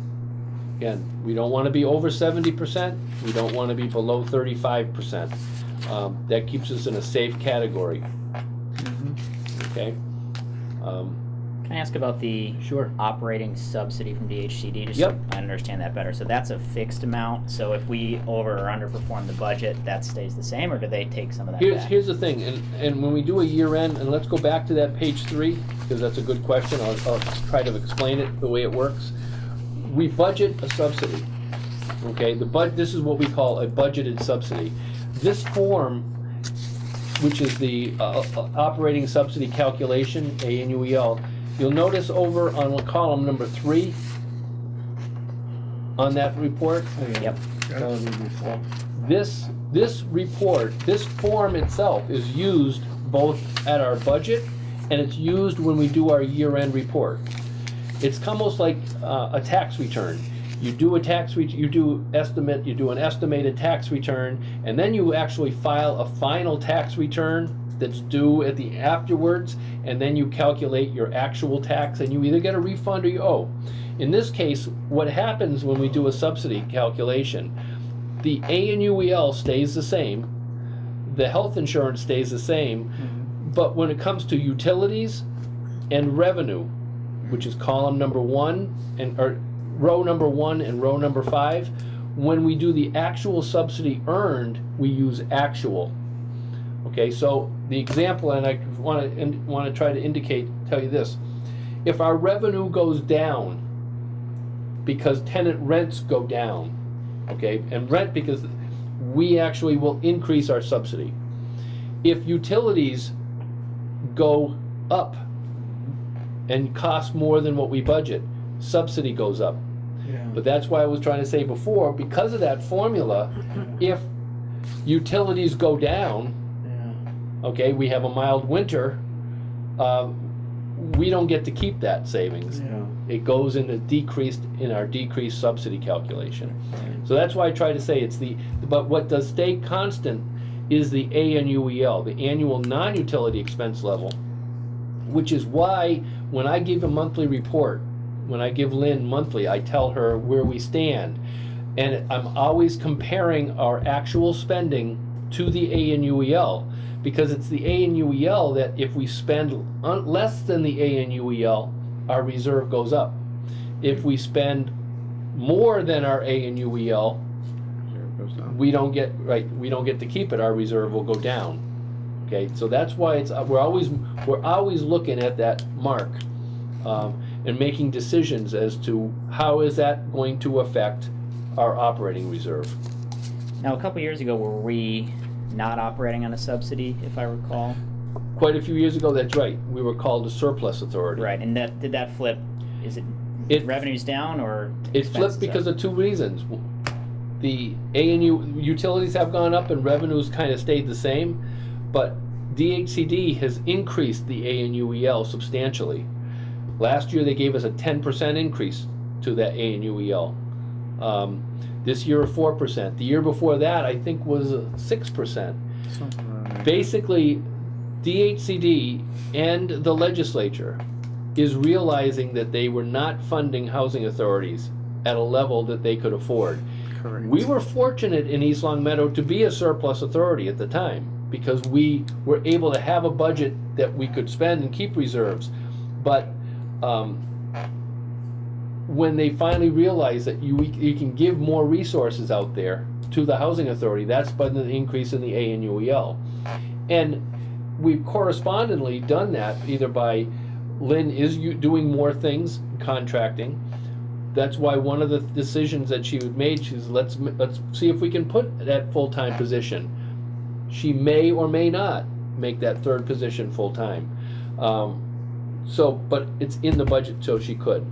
[SPEAKER 2] Again, we don't want to be over 70%. We don't want to be below 35%. That keeps us in a safe category. Okay.
[SPEAKER 5] Can I ask about the
[SPEAKER 2] Sure.
[SPEAKER 5] operating subsidy from DHCD? Just
[SPEAKER 2] Yep.
[SPEAKER 5] so I understand that better. So that's a fixed amount. So if we over or underperform the budget, that stays the same, or do they take some of that back?
[SPEAKER 2] Here's the thing, and when we do a year end, and let's go back to that page 3, because that's a good question. I'll try to explain it the way it works. We budget a subsidy. Okay, this is what we call a budgeted subsidy. This form, which is the operating subsidy calculation, ANUEL, you'll notice over on column number 3 on that report.
[SPEAKER 5] Yep.
[SPEAKER 2] This report, this form itself is used both at our budget and it's used when we do our year-end report. It's almost like a tax return. You do an estimated tax return, and then you actually file a final tax return that's due at the afterwards, and then you calculate your actual tax, and you either get a refund or you owe. In this case, what happens when we do a subsidy calculation, the ANUEL stays the same, the health insurance stays the same, but when it comes to utilities and revenue, which is column number 1 or row number 1 and row number 5, when we do the actual subsidy earned, we use actual. Okay, so the example, and I want to try to tell you this: if our revenue goes down because tenant rents go down, okay, and rent because we actually will increase our subsidy. If utilities go up and cost more than what we budget, subsidy goes up. But that's why I was trying to say before, because of that formula, if utilities go down, okay, we have a mild winter, we don't get to keep that savings. It goes in our decreased subsidy calculation. So that's why I try to say but what does stay constant is the ANUEL, the annual non-utility expense level, which is why when I give a monthly report, when I give Lynn monthly, I tell her where we stand. And I'm always comparing our actual spending to the ANUEL, because it's the ANUEL that if we spend less than the ANUEL, our reserve goes up. If we spend more than our ANUEL, we don't get to keep it. Our reserve will go down. Okay, so that's why we're always looking at that mark and making decisions as to how is that going to affect our operating reserve.
[SPEAKER 5] Now, a couple years ago, were we not operating on a subsidy, if I recall?
[SPEAKER 2] Quite a few years ago, that's right. We were called a surplus authority.
[SPEAKER 5] Right, and did that flip? Is it revenues down or
[SPEAKER 2] it flipped because of 2 reasons. The ANU utilities have gone up and revenues kind of stayed the same, but DHCD has increased the ANUEL substantially. Last year they gave us a 10% increase to that ANUEL. This year a 4%. The year before that I think was 6%. Basically, DHCD and the legislature is realizing that they were not funding housing authorities at a level that they could afford.
[SPEAKER 1] Correct.
[SPEAKER 2] We were fortunate in East Long Meadow to be a surplus authority at the time, because we were able to have a budget that we could spend and keep reserves. But when they finally realized that you can give more resources out there to the housing authority, that's been the increase in the ANUEL. And we've correspondingly done that either by Lynn is doing more things, contracting. that's why one of the decisions that she made, she's let's see if we can put that full-time position. She may or may not make that third position full-time. So, but it's in the budget, so she could.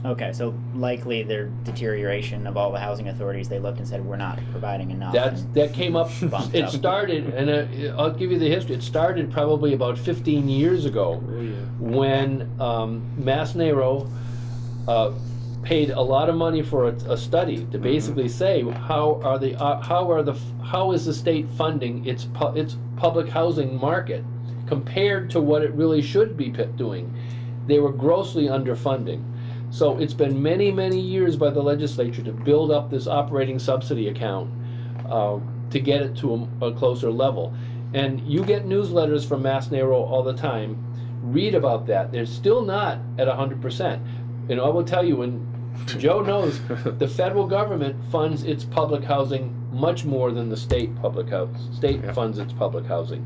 [SPEAKER 5] Okay, so likely their deterioration of all the housing authorities, they looked and said, we're not providing enough.
[SPEAKER 2] That came up,
[SPEAKER 5] Bumped
[SPEAKER 2] it
[SPEAKER 5] up.
[SPEAKER 2] started, and I'll give you the history, it started probably about 15 years ago
[SPEAKER 1] Oh, yeah.
[SPEAKER 2] when Mass Narrow paid a lot of money for a study to basically say how is the state funding its public housing market compared to what it really should be doing. They were grossly underfunding. So it's been many, many years by the legislature to build up this operating subsidy account to get it to a closer level. And you get newsletters from Mass Narrow all the time. Read about that. They're still not at 100%. And I will tell you, when Joe knows, the federal government funds its public housing much more than the state public house. State
[SPEAKER 1] Yeah.
[SPEAKER 2] funds its public housing.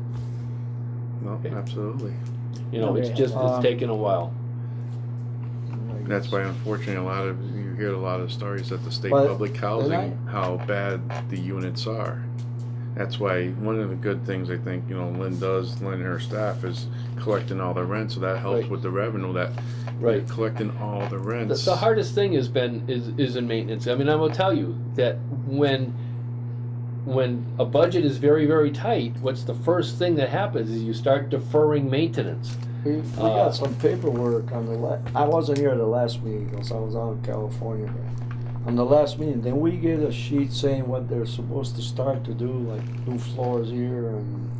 [SPEAKER 1] No, absolutely.
[SPEAKER 2] You know, it's
[SPEAKER 4] Okay,
[SPEAKER 2] just it's taken a while.
[SPEAKER 1] That's why, unfortunately, you hear a lot of stories at the state
[SPEAKER 4] But-
[SPEAKER 1] public housing, how bad the units are. That's why one of the good things I think, Lynn and her staff is collecting all the rent, so that helps
[SPEAKER 2] Right.
[SPEAKER 1] with the revenue that
[SPEAKER 2] Right.
[SPEAKER 1] collecting all the rents.
[SPEAKER 2] The hardest thing is in maintenance. I mean, I will tell you that when a budget is very, very tight, what's the first thing that happens is you start deferring maintenance.
[SPEAKER 4] We got some paperwork on I wasn't here at the last meeting because I was out in California. But on the last meeting, then we get a sheet saying what they're supposed to start to do, like new floors here and.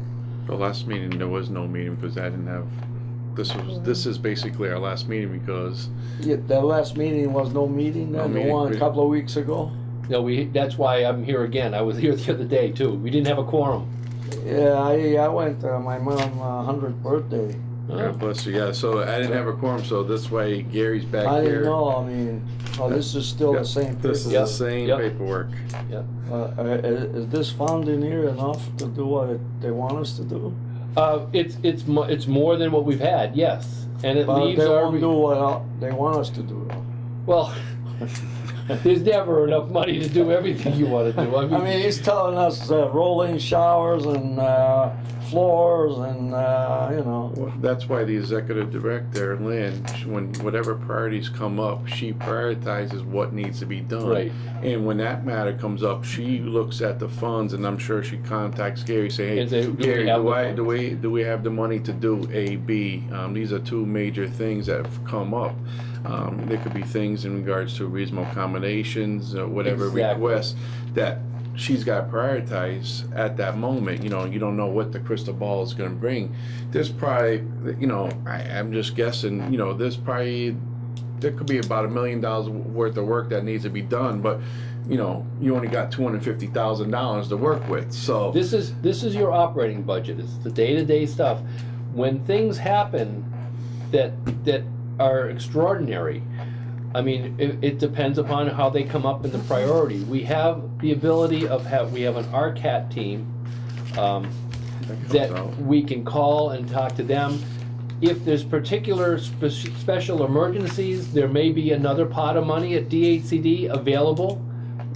[SPEAKER 1] The last meeting, there was no meeting because I didn't have, this is basically our last meeting because,
[SPEAKER 4] Yeah, that last meeting was no meeting
[SPEAKER 1] No
[SPEAKER 4] then, the
[SPEAKER 1] meeting,
[SPEAKER 4] one a
[SPEAKER 1] we-
[SPEAKER 4] couple of weeks ago?
[SPEAKER 2] No, that's why I'm here again. I was here the other day too. We didn't have a quorum.
[SPEAKER 4] Yeah, I went to my mom's 100th birthday.
[SPEAKER 1] God bless you, yeah, so I didn't have a quorum, so this way Gary's back
[SPEAKER 4] I
[SPEAKER 1] here.
[SPEAKER 4] didn't know, I mean, this is still
[SPEAKER 1] Yeah,
[SPEAKER 4] the same
[SPEAKER 1] This is
[SPEAKER 4] paper.
[SPEAKER 1] the same
[SPEAKER 2] Yep.
[SPEAKER 1] paperwork.
[SPEAKER 4] Is this found in here enough to do what they want us to do?
[SPEAKER 2] It's more than what we've had, yes, and it
[SPEAKER 4] But
[SPEAKER 2] leaves
[SPEAKER 4] they
[SPEAKER 2] our
[SPEAKER 4] won't do what they want us to do though.
[SPEAKER 2] well. There's never enough money to do everything you want to do.
[SPEAKER 4] I mean, he's telling us roll-in showers and floors and,
[SPEAKER 1] Well, that's why the executive director, Lynn, when whatever priorities come up, she prioritizes what needs to be done.
[SPEAKER 2] Right.
[SPEAKER 1] And when that matter comes up, she looks at the funds, and I'm sure she contacts Gary, say, "Hey,
[SPEAKER 2] And say, do we
[SPEAKER 1] Gary,
[SPEAKER 2] have
[SPEAKER 1] do
[SPEAKER 2] the
[SPEAKER 1] I
[SPEAKER 2] funds?"
[SPEAKER 1] do we have the money to do A, B? These are two major things that have come up. There could be things in regards to reasonable accommodations, whatever
[SPEAKER 2] Exactly.
[SPEAKER 1] requests that she's got to prioritize at that moment. You don't know what the crystal ball is going to bring. There's probably, I'm just guessing, there could be about $1 million worth of work that needs to be done, but you only got $250,000 to work with. So
[SPEAKER 2] This is your operating budget. It's the day-to-day stuff. When things happen that are extraordinary, I mean, it depends upon how they come up in the priority. We have the ability we have an RCAT team that
[SPEAKER 1] out.
[SPEAKER 2] we can call and talk to them. If there's particular special emergencies, there may be another pot of money at DHCD available.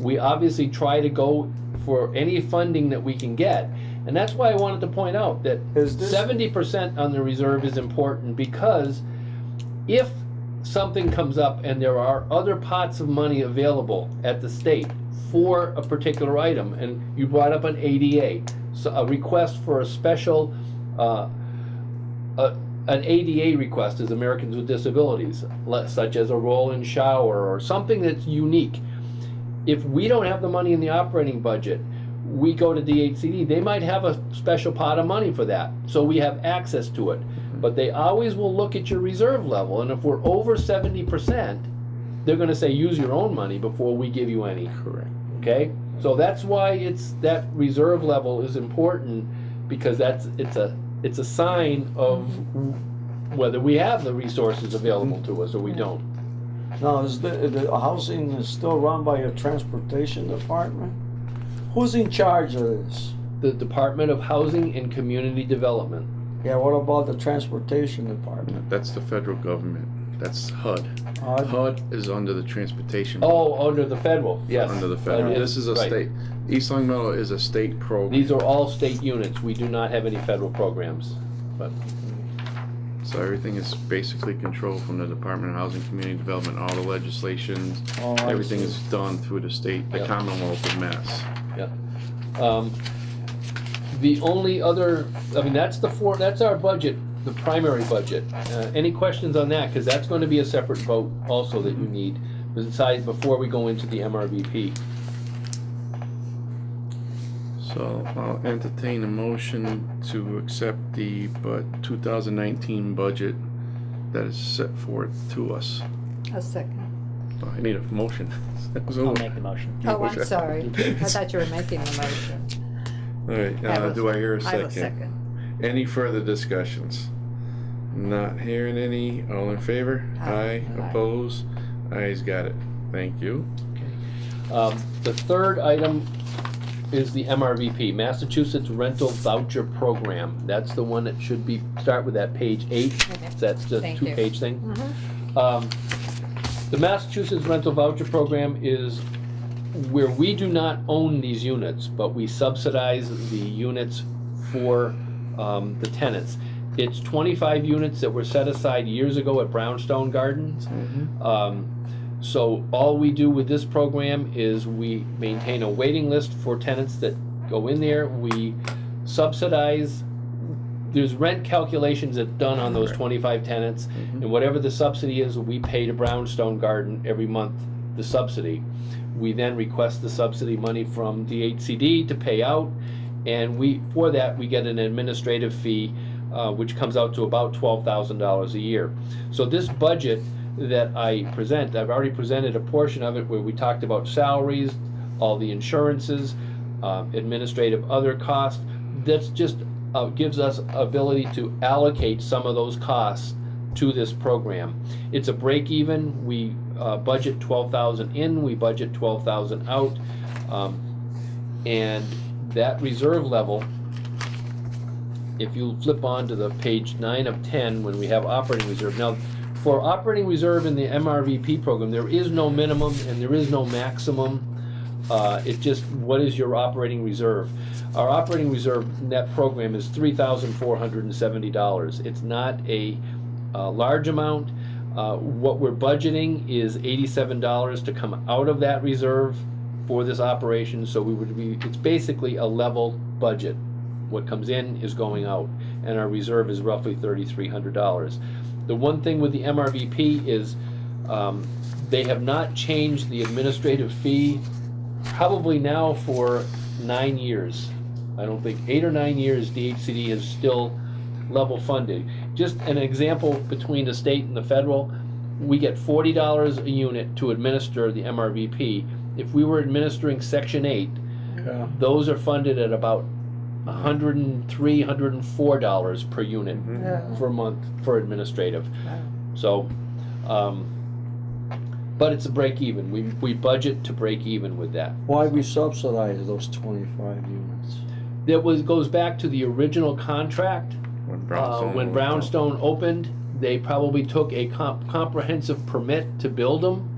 [SPEAKER 2] We obviously try to go for any funding that we can get. And that's why I wanted to point out that
[SPEAKER 4] Is this-
[SPEAKER 2] 70% on the reserve is important, because if something comes up and there are other pots of money available at the state for a particular item, and you brought up an ADA, so a request for a special, an ADA request is Americans with Disabilities, such as a roll-in shower or something that's unique. If we don't have the money in the operating budget, we go to DHCD, they might have a special pot of money for that, so we have access to it. But they always will look at your reserve level, and if we're over 70%, they're gonna say, use your own money before we give you any,
[SPEAKER 1] correct.
[SPEAKER 2] okay? So that's why that reserve level is important, because it's a sign of whether we have the resources available to us or we don't.
[SPEAKER 4] Now, is the housing is still run by your transportation department? Who's in charge of this?
[SPEAKER 2] The Department of Housing and Community Development.
[SPEAKER 4] Yeah, what about the transportation department?
[SPEAKER 1] That's the federal government. That's HUD.
[SPEAKER 4] HUD?
[SPEAKER 1] HUD is under the transportation.
[SPEAKER 2] Oh, under the federal, yes.
[SPEAKER 1] Under the federal.
[SPEAKER 2] It
[SPEAKER 1] This is a
[SPEAKER 2] right.
[SPEAKER 1] state. East Long Meadow is a state program.
[SPEAKER 2] These are all state units. We do not have any federal programs. But
[SPEAKER 1] So everything is basically controlled from the Department of Housing Community Development, all the legislation,
[SPEAKER 4] Oh, I
[SPEAKER 1] everything
[SPEAKER 4] see.
[SPEAKER 1] is done through the state, the
[SPEAKER 2] Yep.
[SPEAKER 1] Commonwealth of Mass.
[SPEAKER 2] the only other, I mean, that's our budget, the primary budget. Any questions on that? Because that's going to be a separate vote also that you need, besides, before we go into the MRVP.
[SPEAKER 1] So I'll entertain a motion to accept the 2019 budget that is set forth to us.
[SPEAKER 3] A second.
[SPEAKER 1] Oh, I need a motion.
[SPEAKER 5] I'll make the motion.
[SPEAKER 3] Oh, I'm sorry. I thought you were making the motion.
[SPEAKER 1] All right,
[SPEAKER 3] I will-
[SPEAKER 1] do I hear a
[SPEAKER 3] I will
[SPEAKER 1] second?
[SPEAKER 3] second.
[SPEAKER 1] Any further discussions? Not hearing any. All in favor?
[SPEAKER 3] Aye.
[SPEAKER 1] Opposed? Ayes, got it. Thank you.
[SPEAKER 2] The third item is the MRVP, Massachusetts Rental Voucher Program. That's the one that should be, start with that page 8.
[SPEAKER 3] Okay.
[SPEAKER 2] That's the
[SPEAKER 3] Thank you.
[SPEAKER 2] two-page thing.
[SPEAKER 3] Mhm.
[SPEAKER 2] The Massachusetts Rental Voucher Program is where we do not own these units, but we subsidize the units for the tenants. It's 25 units that were set aside years ago at Brownstone Gardens. So all we do with this program is we maintain a waiting list for tenants that go in there. We subsidize, there's rent calculations that are done on those 25 tenants, and whatever the subsidy is, we pay to Brownstone Garden every month the subsidy. We then request the subsidy money from DHCD to pay out, and for that we get an administrative fee, which comes out to about $12,000 a year. So this budget that I present, I've already presented a portion of it where we talked about salaries, all the insurances, administrative other costs. That's just gives us ability to allocate some of those costs to this program. It's a break even. We budget 12,000 in, we budget 12,000 out, and that reserve level, if you flip on to the page 9 of 10 when we have operating reserve. Now, for operating reserve in the MRVP program, there is no minimum and there is no maximum. It's just what is your operating reserve. Our operating reserve net program is $3,470. It's not a large amount. What we're budgeting is $87 to come out of that reserve for this operation. So it's basically a level budget. What comes in is going out, and our reserve is roughly $3,300. The one thing with the MRVP is they have not changed the administrative fee probably now for 9 years. I don't think 8 or 9 years DHCD is still level funded. Just an example between the state and the federal, we get $40 a unit to administer the MRVP. If we were administering Section 8,
[SPEAKER 4] Yeah.
[SPEAKER 2] those are funded at about $103, $104 per unit per month for administrative. So, but it's a break even. We budget to break even with that.
[SPEAKER 4] Why we subsidize those 25 units?
[SPEAKER 2] Goes back to the original contract. When Brownstone opened, they probably took a comprehensive permit to build them.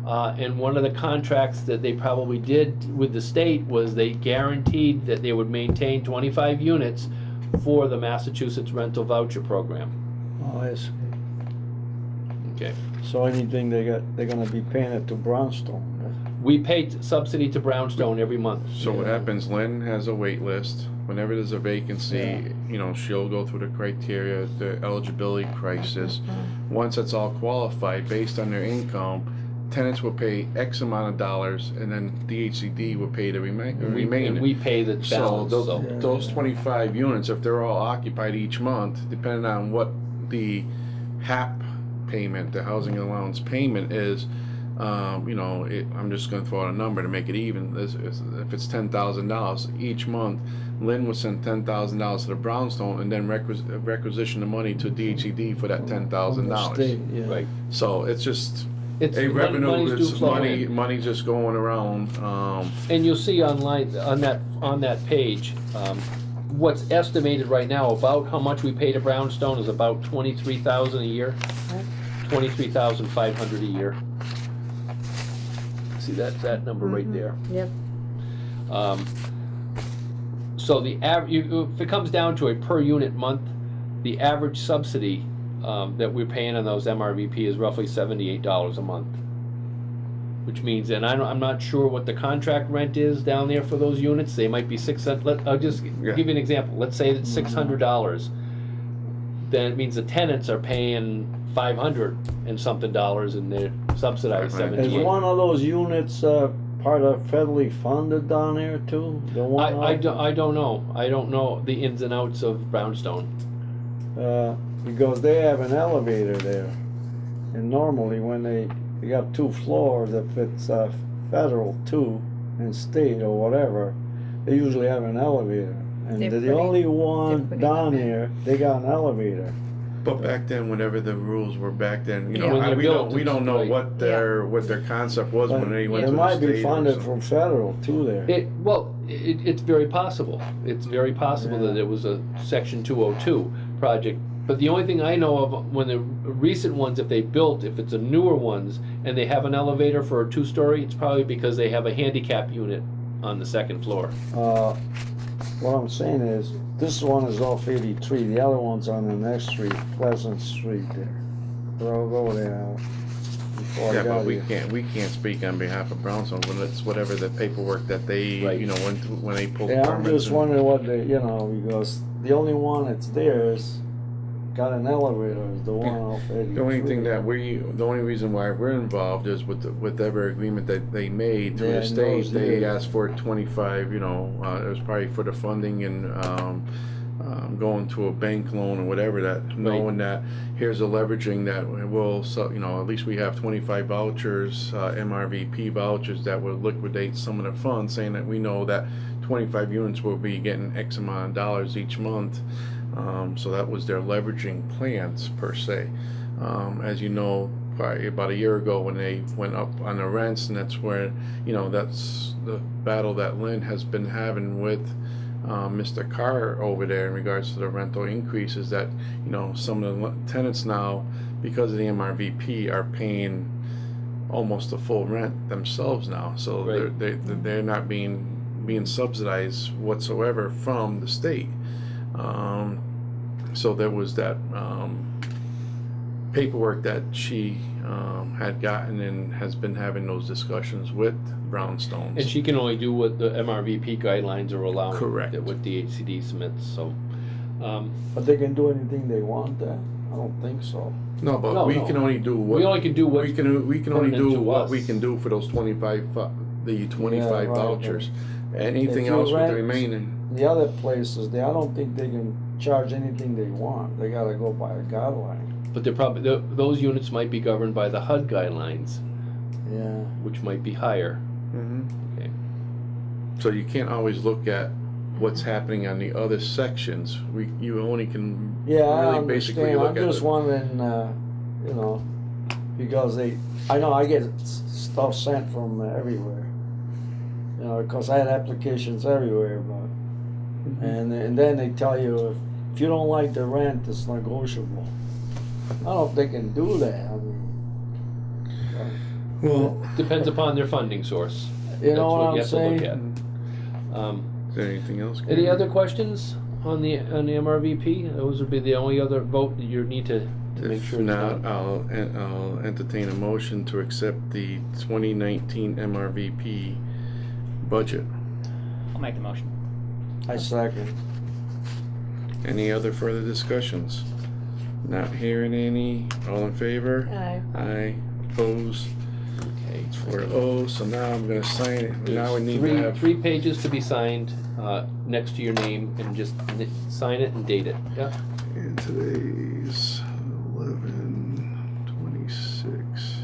[SPEAKER 2] And one of the contracts that they probably did with the state was they guaranteed that they would maintain 25 units for the Massachusetts Rental Voucher Program.
[SPEAKER 4] Oh, I see.
[SPEAKER 2] Okay.
[SPEAKER 4] So anything they're gonna be paying it to Brownstone.
[SPEAKER 2] We pay subsidy to Brownstone every month.
[SPEAKER 1] So what happens, Lynn has a wait list. Whenever there's a vacancy, she'll go through the criteria, the eligibility crisis. Once it's all qualified, based on their income, tenants will pay X amount of dollars, and then DHCD will pay the remaining.
[SPEAKER 2] And we pay the
[SPEAKER 1] So
[SPEAKER 2] balance.
[SPEAKER 1] those 25 units, if they're all occupied each month, depending on what the HAP payment, the housing allowance payment is, I'm just going to throw out a number to make it even. If it's $10,000 each month, Lynn would send $10,000 to the Brownstone and then requisition the money to DHCD for that $10,000.
[SPEAKER 4] Yeah.
[SPEAKER 2] Right.
[SPEAKER 1] So it's just
[SPEAKER 2] It's
[SPEAKER 1] a revenue.
[SPEAKER 2] money's
[SPEAKER 1] It's
[SPEAKER 2] due flow in.
[SPEAKER 1] money just going around.
[SPEAKER 2] And you'll see online on that page, what's estimated right now about how much we pay to Brownstone is about $23,000 a year. $23,500 a year. See that number right there.
[SPEAKER 3] Yep.
[SPEAKER 2] So the if it comes down to a per unit month, the average subsidy that we're paying on those MRVP is roughly $78 a month. Which means, and I'm not sure what the contract rent is down there for those units. They might be $600. I'll just
[SPEAKER 1] Yeah.
[SPEAKER 2] give you an example. Let's say it's $600. Then it means the tenants are paying $500 and something dollars, and they're subsidized
[SPEAKER 1] Right.
[SPEAKER 4] Is
[SPEAKER 2] 78.
[SPEAKER 4] one of those units part of federally funded down there too? The one
[SPEAKER 2] I don't know. I don't know the ins and outs of Brownstone.
[SPEAKER 4] because they have an elevator there, and normally when they got 2 floors, if it's federal too, and state or whatever, they usually have an elevator. And
[SPEAKER 3] They're
[SPEAKER 4] the
[SPEAKER 3] pretty-
[SPEAKER 4] only
[SPEAKER 3] they're
[SPEAKER 4] one
[SPEAKER 3] pretty
[SPEAKER 4] down
[SPEAKER 3] good.
[SPEAKER 4] here, they got an elevator.
[SPEAKER 1] But back then, whatever the rules were back then, you
[SPEAKER 3] Yeah.
[SPEAKER 1] know,
[SPEAKER 2] When they're
[SPEAKER 1] we
[SPEAKER 2] built,
[SPEAKER 1] don't know
[SPEAKER 2] right.
[SPEAKER 1] what their concept was
[SPEAKER 4] But
[SPEAKER 1] when they went
[SPEAKER 4] it
[SPEAKER 1] to the
[SPEAKER 4] might
[SPEAKER 1] state.
[SPEAKER 4] be
[SPEAKER 1] or
[SPEAKER 4] funded
[SPEAKER 1] something.
[SPEAKER 4] from federal too there.
[SPEAKER 2] It's very possible. It's very possible
[SPEAKER 4] Yeah.
[SPEAKER 2] that it was a Section 202 project. But the only thing I know of, when the recent ones, if it's a newer ones, and they have an elevator for a 2-story, it's probably because they have a handicap unit on the 2nd floor.
[SPEAKER 4] What I'm saying is, this one is off 83, the other one's on the next street, Pleasant Street there. But I'll go there before I
[SPEAKER 1] Yeah,
[SPEAKER 4] got
[SPEAKER 1] but we
[SPEAKER 4] here.
[SPEAKER 1] can't speak on behalf of Brownstone when it's whatever the paperwork that they,
[SPEAKER 2] Right.
[SPEAKER 1] you know, when they pulled the
[SPEAKER 4] Yeah, I'm
[SPEAKER 1] permits.
[SPEAKER 4] just wondering what they, because the only one that's there is, got an elevator, is the one off 83.
[SPEAKER 1] The only thing that the only reason why we're involved is with whatever agreement that they made to
[SPEAKER 4] Yeah,
[SPEAKER 1] the
[SPEAKER 4] in
[SPEAKER 1] state.
[SPEAKER 4] those
[SPEAKER 1] They
[SPEAKER 4] years.
[SPEAKER 1] asked for 25, it was probably for the funding and going to a bank loan or whatever, that knowing that here's a leveraging that will, so, at least we have 25 vouchers, MRVP vouchers that will liquidate some of the funds, saying that we know that 25 units will be getting X amount of dollars each month. So that was their leveraging plans per se. As you know, probably about a year ago when they went up on the rents, and that's where, that's the battle that Lynn has been having with Mr. Carr over there in regards to the rental increases, that, some of the tenants now, because of the MRVP, are paying almost the full rent themselves now. So
[SPEAKER 2] Right.
[SPEAKER 1] they're not being subsidized whatsoever from the state. So there was that paperwork that she had gotten and has been having those discussions with Brownstones.
[SPEAKER 2] And she can only do what the MRVP guidelines are allowing.
[SPEAKER 1] Correct.
[SPEAKER 2] That what DHCD submits, so.
[SPEAKER 4] But they can do anything they want there? I don't think so.
[SPEAKER 1] No, but
[SPEAKER 2] No,
[SPEAKER 1] we
[SPEAKER 2] no.
[SPEAKER 1] can only do what
[SPEAKER 2] We only can do what.
[SPEAKER 1] we can only
[SPEAKER 2] pertinent
[SPEAKER 1] do
[SPEAKER 2] to
[SPEAKER 1] what
[SPEAKER 2] us.
[SPEAKER 1] we can do for those 25
[SPEAKER 4] Yeah, right,
[SPEAKER 1] vouchers. Anything
[SPEAKER 4] If you
[SPEAKER 1] else with
[SPEAKER 4] rent-
[SPEAKER 1] the remaining.
[SPEAKER 4] The other places, I don't think they can charge anything they want. They gotta go by a guideline.
[SPEAKER 2] But they're probably, those units might be governed by the HUD guidelines,
[SPEAKER 4] Yeah.
[SPEAKER 2] which might be higher. Okay.
[SPEAKER 1] So you can't always look at what's happening on the other sections. You only can
[SPEAKER 4] Yeah, I
[SPEAKER 1] really basically
[SPEAKER 4] understand.
[SPEAKER 1] look
[SPEAKER 4] I'm
[SPEAKER 1] at
[SPEAKER 4] just
[SPEAKER 1] the,
[SPEAKER 4] wondering, because I know I get stuff sent from everywhere. Because I had applications everywhere, but, and then they tell you if you don't like the rent, it's negotiable. I don't know if they can do that. I mean,
[SPEAKER 1] well,
[SPEAKER 2] Depends upon their funding source.
[SPEAKER 4] you know what
[SPEAKER 2] That's
[SPEAKER 4] I'm
[SPEAKER 2] you have
[SPEAKER 4] saying?
[SPEAKER 2] to look at.
[SPEAKER 1] is there anything else?
[SPEAKER 2] Any
[SPEAKER 1] Karen?
[SPEAKER 2] other questions on the MRVP? Those would be the only other vote that you need to make
[SPEAKER 1] If
[SPEAKER 2] sure. it's
[SPEAKER 1] not,
[SPEAKER 2] done.
[SPEAKER 1] I'll entertain a motion to accept the 2019 MRVP budget.
[SPEAKER 5] I'll make the motion.
[SPEAKER 4] I second.
[SPEAKER 1] Any other further discussions? Not hearing any. All in favor?
[SPEAKER 3] Aye.
[SPEAKER 1] Aye. Opposed?
[SPEAKER 2] Okay.
[SPEAKER 1] It's 4-0. So now I'm gonna sign it. Now we need
[SPEAKER 2] Three-
[SPEAKER 1] to have.
[SPEAKER 2] Three pages to be signed, next to your name, and just sign it and date it. Yeah.
[SPEAKER 1] And today's 11/26.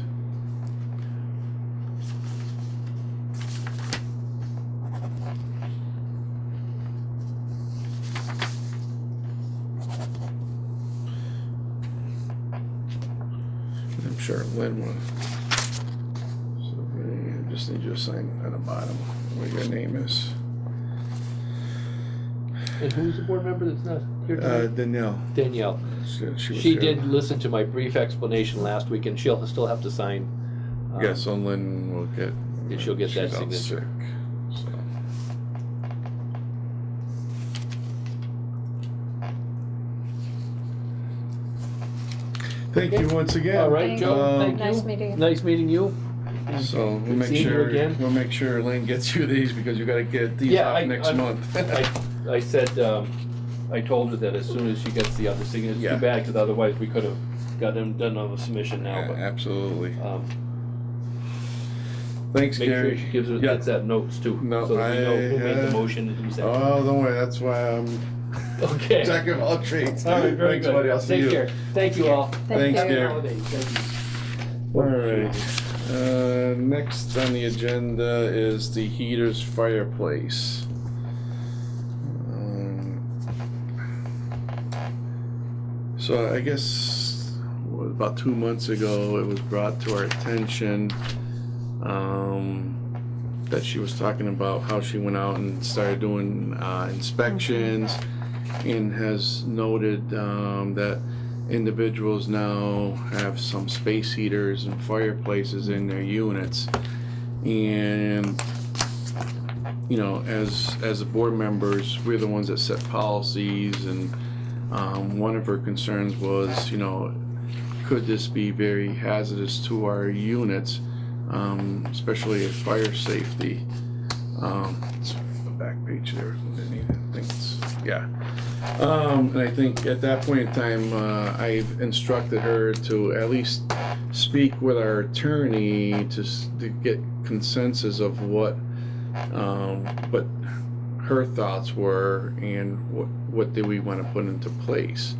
[SPEAKER 1] I'm sure Lynn will. So I just need you to sign at the bottom where your name is.
[SPEAKER 2] And who's the board member that's not here tonight?
[SPEAKER 1] Danielle.
[SPEAKER 2] Danielle.
[SPEAKER 1] She was
[SPEAKER 2] She
[SPEAKER 1] here.
[SPEAKER 2] did listen to my brief explanation last week, and she'll still have to sign.
[SPEAKER 1] Yeah, so Lynn will get.
[SPEAKER 2] And she'll get that
[SPEAKER 1] she's out
[SPEAKER 2] signature.
[SPEAKER 1] sick, so. Thank you once again.
[SPEAKER 2] All right,
[SPEAKER 3] Thank
[SPEAKER 2] Joe,
[SPEAKER 1] you.
[SPEAKER 2] thank you.
[SPEAKER 3] Nice meeting you.
[SPEAKER 2] Nice meeting you.
[SPEAKER 1] So we'll
[SPEAKER 2] Good
[SPEAKER 1] make
[SPEAKER 2] seeing you
[SPEAKER 1] sure,
[SPEAKER 2] again.
[SPEAKER 1] we'll make sure Lynn gets you these because you gotta get these
[SPEAKER 2] Yeah,
[SPEAKER 1] off next month.
[SPEAKER 2] I said, I told her that as soon as she gets the other signatures,
[SPEAKER 1] Yeah.
[SPEAKER 2] too bad, because otherwise we could have got them done on the submission now,
[SPEAKER 1] Yeah,
[SPEAKER 2] but,
[SPEAKER 1] absolutely.
[SPEAKER 2] make
[SPEAKER 1] Thanks,
[SPEAKER 2] sure
[SPEAKER 1] Gary.
[SPEAKER 2] she gives
[SPEAKER 1] Yeah.
[SPEAKER 2] that notes too,
[SPEAKER 1] No,
[SPEAKER 2] so that we know who made the
[SPEAKER 1] I,
[SPEAKER 2] motion and who seconded.
[SPEAKER 1] Oh, don't worry, that's why I'm
[SPEAKER 2] Okay.
[SPEAKER 1] checking all trades.
[SPEAKER 2] All right, very
[SPEAKER 1] Thanks,
[SPEAKER 2] good.
[SPEAKER 1] buddy, I'll see
[SPEAKER 2] Take
[SPEAKER 1] you.
[SPEAKER 2] care. Thank you all.
[SPEAKER 1] Thanks,
[SPEAKER 3] you.
[SPEAKER 1] Gary.
[SPEAKER 2] Holidays. Thank you.
[SPEAKER 1] Alright, next on the agenda is the heater's fireplace. So I guess about 2 months ago, it was brought to our attention that she was talking about how she went out and started doing inspections and has noted that individuals now have some space heaters and fireplaces in their units. And you know, as the board members, we're the ones that set policies, and one of her concerns was, you know, could this be very hazardous to our units, especially at fire safety. It's the back page there. I think it's, yeah. And I think at that point in time, I've instructed her to at least speak with our attorney to get consensus of what her thoughts were and what do we want to put into place.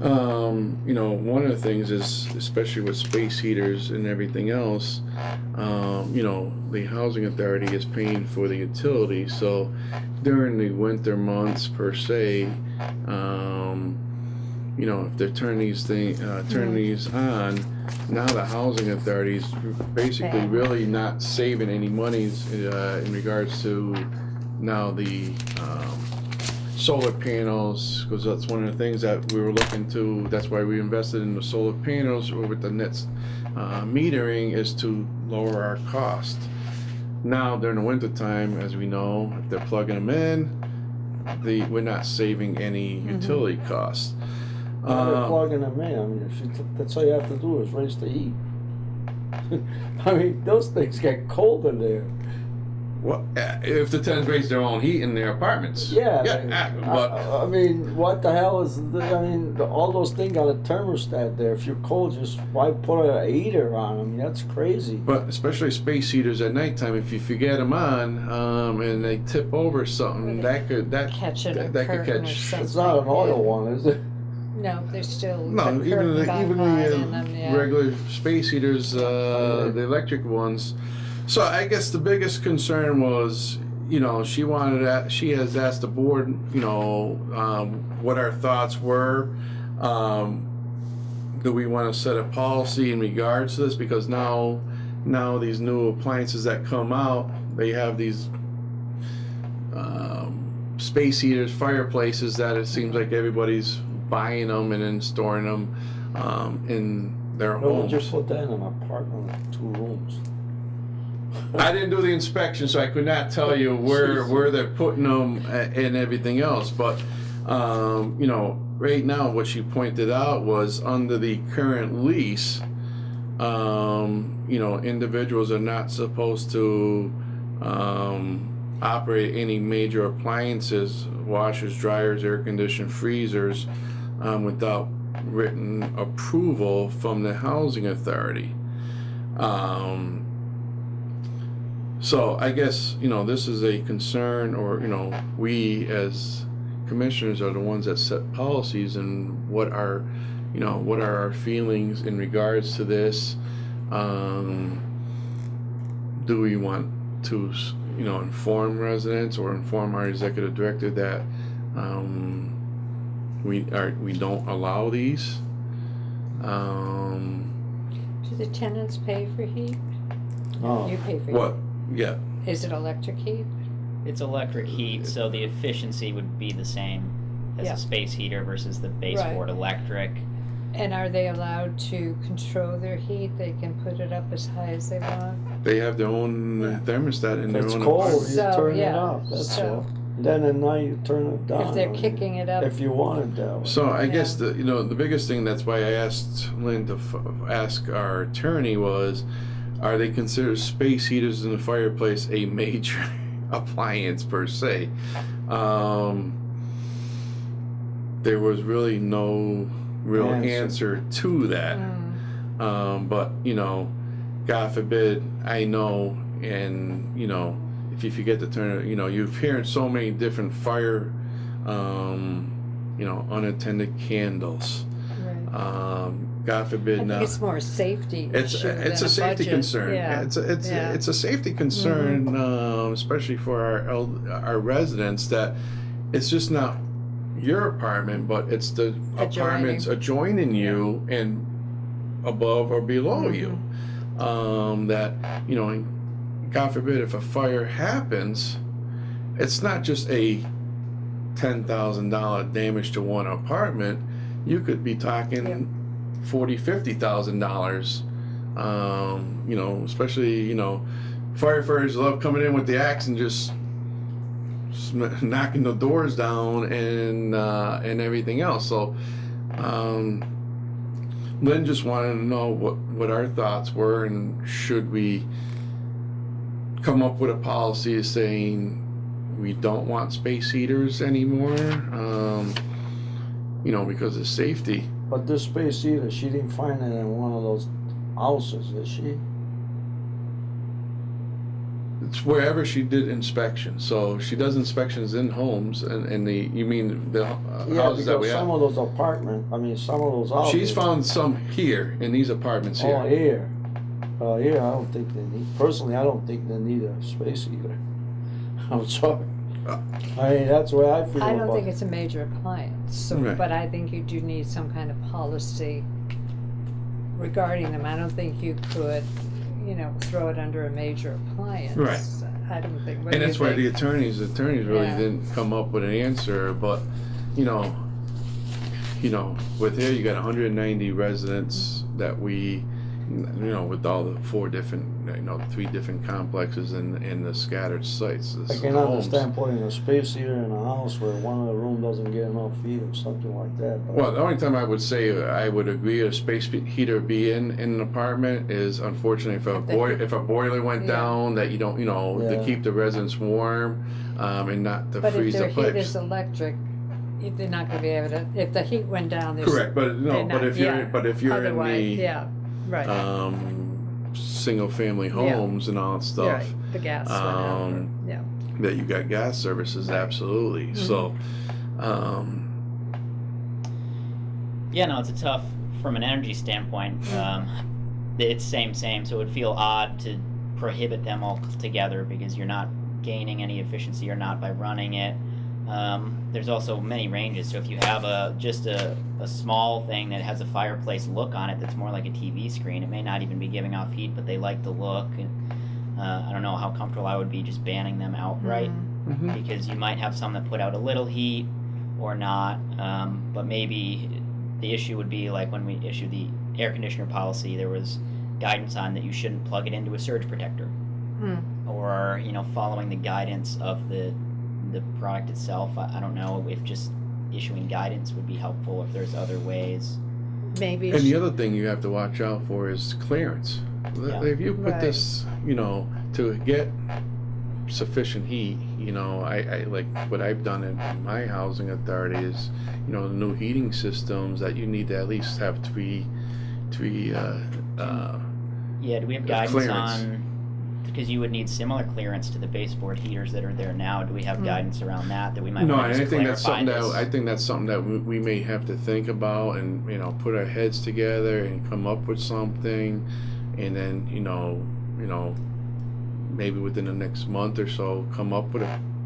[SPEAKER 1] You know, one of the things is, especially with space heaters and everything else, you know, the housing authority is paying for the utility. So during the winter months per se, you know, if they're turning these on, now the housing authority is basically
[SPEAKER 3] Yeah.
[SPEAKER 1] really not saving any monies in regards to now the solar panels, because that's one of the things that we were looking to. That's why we invested in the solar panels with the net metering, is to lower our cost. Now during the winter time, as we know, if they're plugging them in, we're not saving any utility costs.
[SPEAKER 4] They're plugging them in. I mean, that's all you have to do is raise the heat. I mean, those things get cold in there.
[SPEAKER 1] Well, if the tenants raise their own heat in their apartments,
[SPEAKER 4] Yeah.
[SPEAKER 1] but
[SPEAKER 4] I mean, what the hell is? I mean, all those things got a thermostat there. If you're cold, just why put a heater on them? That's crazy.
[SPEAKER 1] But especially space heaters at nighttime, if you forget them on, and they tip over something, that could
[SPEAKER 3] Catching a
[SPEAKER 1] that could
[SPEAKER 3] curtain or
[SPEAKER 1] catch.
[SPEAKER 3] something.
[SPEAKER 4] It's not an oil one, is it?
[SPEAKER 3] No, they're still.
[SPEAKER 1] No,
[SPEAKER 3] the
[SPEAKER 1] even
[SPEAKER 3] curtain got
[SPEAKER 1] even
[SPEAKER 3] hot
[SPEAKER 1] the
[SPEAKER 3] in them, yeah.
[SPEAKER 1] regular space heaters, the electric ones. So I guess the biggest concern was, you know, she has asked the board, you know, what our thoughts were. Do we want to set a policy in regards to this? Because now these new appliances that come out, they have these space heaters, fireplaces that it seems like everybody's buying them and then storing them in their
[SPEAKER 4] No, we
[SPEAKER 1] homes.
[SPEAKER 4] just put that in an apartment with 2 rooms.
[SPEAKER 1] I didn't do the inspection, so I could not tell you where they're putting them and everything else. But you know, right now, what she pointed out was under the current lease, you know, individuals are not supposed to operate any major appliances, washers, dryers, air conditioned freezers, without written approval from the housing authority. So I guess, you know, this is a concern, or, you know, we as commissioners are the ones that set policies, and what are our feelings in regards to this. Do we want to, you know, inform residents or inform our executive director that we don't allow these?
[SPEAKER 3] Do the tenants pay for heat?
[SPEAKER 4] Oh.
[SPEAKER 3] You pay for heat.
[SPEAKER 1] What? Yeah.
[SPEAKER 3] Is it electric heat?
[SPEAKER 5] It's electric heat, so the efficiency would be the same as
[SPEAKER 3] Yeah.
[SPEAKER 5] a space heater versus the baseboard electric.
[SPEAKER 3] And are they allowed to control their heat? They can put it up as high as they want?
[SPEAKER 1] They have their own thermostat in
[SPEAKER 4] If
[SPEAKER 1] their
[SPEAKER 4] it's
[SPEAKER 1] own
[SPEAKER 4] cold,
[SPEAKER 1] apartment.
[SPEAKER 4] you
[SPEAKER 3] So,
[SPEAKER 4] turn it
[SPEAKER 3] yeah,
[SPEAKER 4] off, that's
[SPEAKER 3] so-
[SPEAKER 4] all. Then at night, you turn it down.
[SPEAKER 3] If they're
[SPEAKER 4] or
[SPEAKER 3] kicking it up?
[SPEAKER 4] If you wanted that way.
[SPEAKER 1] So I
[SPEAKER 3] Yeah.
[SPEAKER 1] guess the biggest thing, that's why I asked Lynn to ask our attorney was, are they considered space heaters in the fireplace a major appliance per se? There was really no real answer to that. But God forbid, I know, and if you forget to turn it, you've heard so many different fire, unattended candles.
[SPEAKER 3] Right.
[SPEAKER 1] God forbid
[SPEAKER 3] I
[SPEAKER 1] now.
[SPEAKER 3] think it's more a safety issue than
[SPEAKER 1] It's a safety
[SPEAKER 3] budget.
[SPEAKER 1] concern.
[SPEAKER 3] Yeah.
[SPEAKER 1] It's
[SPEAKER 3] Yeah.
[SPEAKER 1] a safety concern, especially for our residents, that it's just not your apartment, but it's the apartments adjoining you and above or below you. That and God forbid, if a fire happens, it's not just a $10,000 damage to one apartment. You could be talking $40,000-$50,000. Especially firefighters love coming in with the axe and just knocking the doors down and everything else. So Lynn just wanted to know what our thoughts were, and should we come up with a policy saying we don't want space heaters anymore, because of safety.
[SPEAKER 4] But this space heater, she didn't find it in one of those houses, did she?
[SPEAKER 1] It's wherever she did inspections. So she does inspections in homes, and you mean the houses that we
[SPEAKER 4] because
[SPEAKER 1] have.
[SPEAKER 4] some of those some of those houses.
[SPEAKER 1] She's found some here in these apartments here.
[SPEAKER 4] Oh, here. Here, I don't think they need. Personally, I don't think they need a space heater. I'm sorry. That's the way I feel.
[SPEAKER 3] I don't
[SPEAKER 4] about
[SPEAKER 3] think
[SPEAKER 4] it.
[SPEAKER 3] it's a major appliance, so,
[SPEAKER 1] Right.
[SPEAKER 3] but I think you do need some kind of policy regarding them. I don't think you could, throw it under a major appliance.
[SPEAKER 1] Right.
[SPEAKER 3] I don't think. What
[SPEAKER 1] And
[SPEAKER 3] do
[SPEAKER 1] that's
[SPEAKER 3] you
[SPEAKER 1] why
[SPEAKER 3] think?
[SPEAKER 1] the attorneys really
[SPEAKER 3] Yeah.
[SPEAKER 1] didn't come up with an answer. But with here you got 190 residents that we, with all the 4 different, 3 different complexes in the scattered sites.
[SPEAKER 4] I can understand putting a space heater in a house where one of the room doesn't get enough heat or something like that. But
[SPEAKER 1] Well, the only time I would say I would agree a space heater be in an apartment is, unfortunately, if a boiler went down, that you don't, to keep the residents warm, and not to
[SPEAKER 3] But if
[SPEAKER 1] freeze
[SPEAKER 3] their
[SPEAKER 1] the
[SPEAKER 3] heat
[SPEAKER 1] place.
[SPEAKER 3] is electric, they're not going to be able to. If the heat went down, there's
[SPEAKER 1] Correct, but
[SPEAKER 3] they're not-
[SPEAKER 1] if you're
[SPEAKER 3] Otherwise,
[SPEAKER 1] in the
[SPEAKER 3] right.
[SPEAKER 1] single family homes and all that stuff,
[SPEAKER 3] Yeah, right. The gas went out. Yeah.
[SPEAKER 1] that you got gas services, absolutely. So,
[SPEAKER 5] Yeah, no, it's a tough from an energy standpoint. It's same, so it would feel odd to prohibit them all together because you're not gaining any efficiency or not by running it. There's also many ranges, so if you have just a small thing that has a fireplace look on it that's more like a TV screen, it may not even be giving off heat, but they like the look. And, I don't know how comfortable I would be just banning them outright, because you might have some that put out a little heat or not, but maybe the issue would be like when we issued the air conditioner policy, there was guidance on that you shouldn't plug it into a surge protector, or following the guidance of the product itself. I don't know if just issuing guidance would be helpful, if there's other ways.
[SPEAKER 3] Maybe.
[SPEAKER 1] and the other thing you have to watch out for is clearance.
[SPEAKER 5] Yeah.
[SPEAKER 1] If you put
[SPEAKER 3] Right.
[SPEAKER 1] this, to get sufficient heat, I like what I've done in my housing authority is, the new heating systems that you need to at least have three
[SPEAKER 5] Yeah, do we have guidance
[SPEAKER 1] clearance.
[SPEAKER 5] on, because you would need similar clearance to the baseboard heaters that are there now. Do we have guidance around that we might
[SPEAKER 1] No,
[SPEAKER 5] want
[SPEAKER 1] and
[SPEAKER 5] to
[SPEAKER 1] I think that's something
[SPEAKER 5] this?
[SPEAKER 1] I think that's something that we may have to think about, and put our heads together and come up with something, and then maybe within the next month or so come up with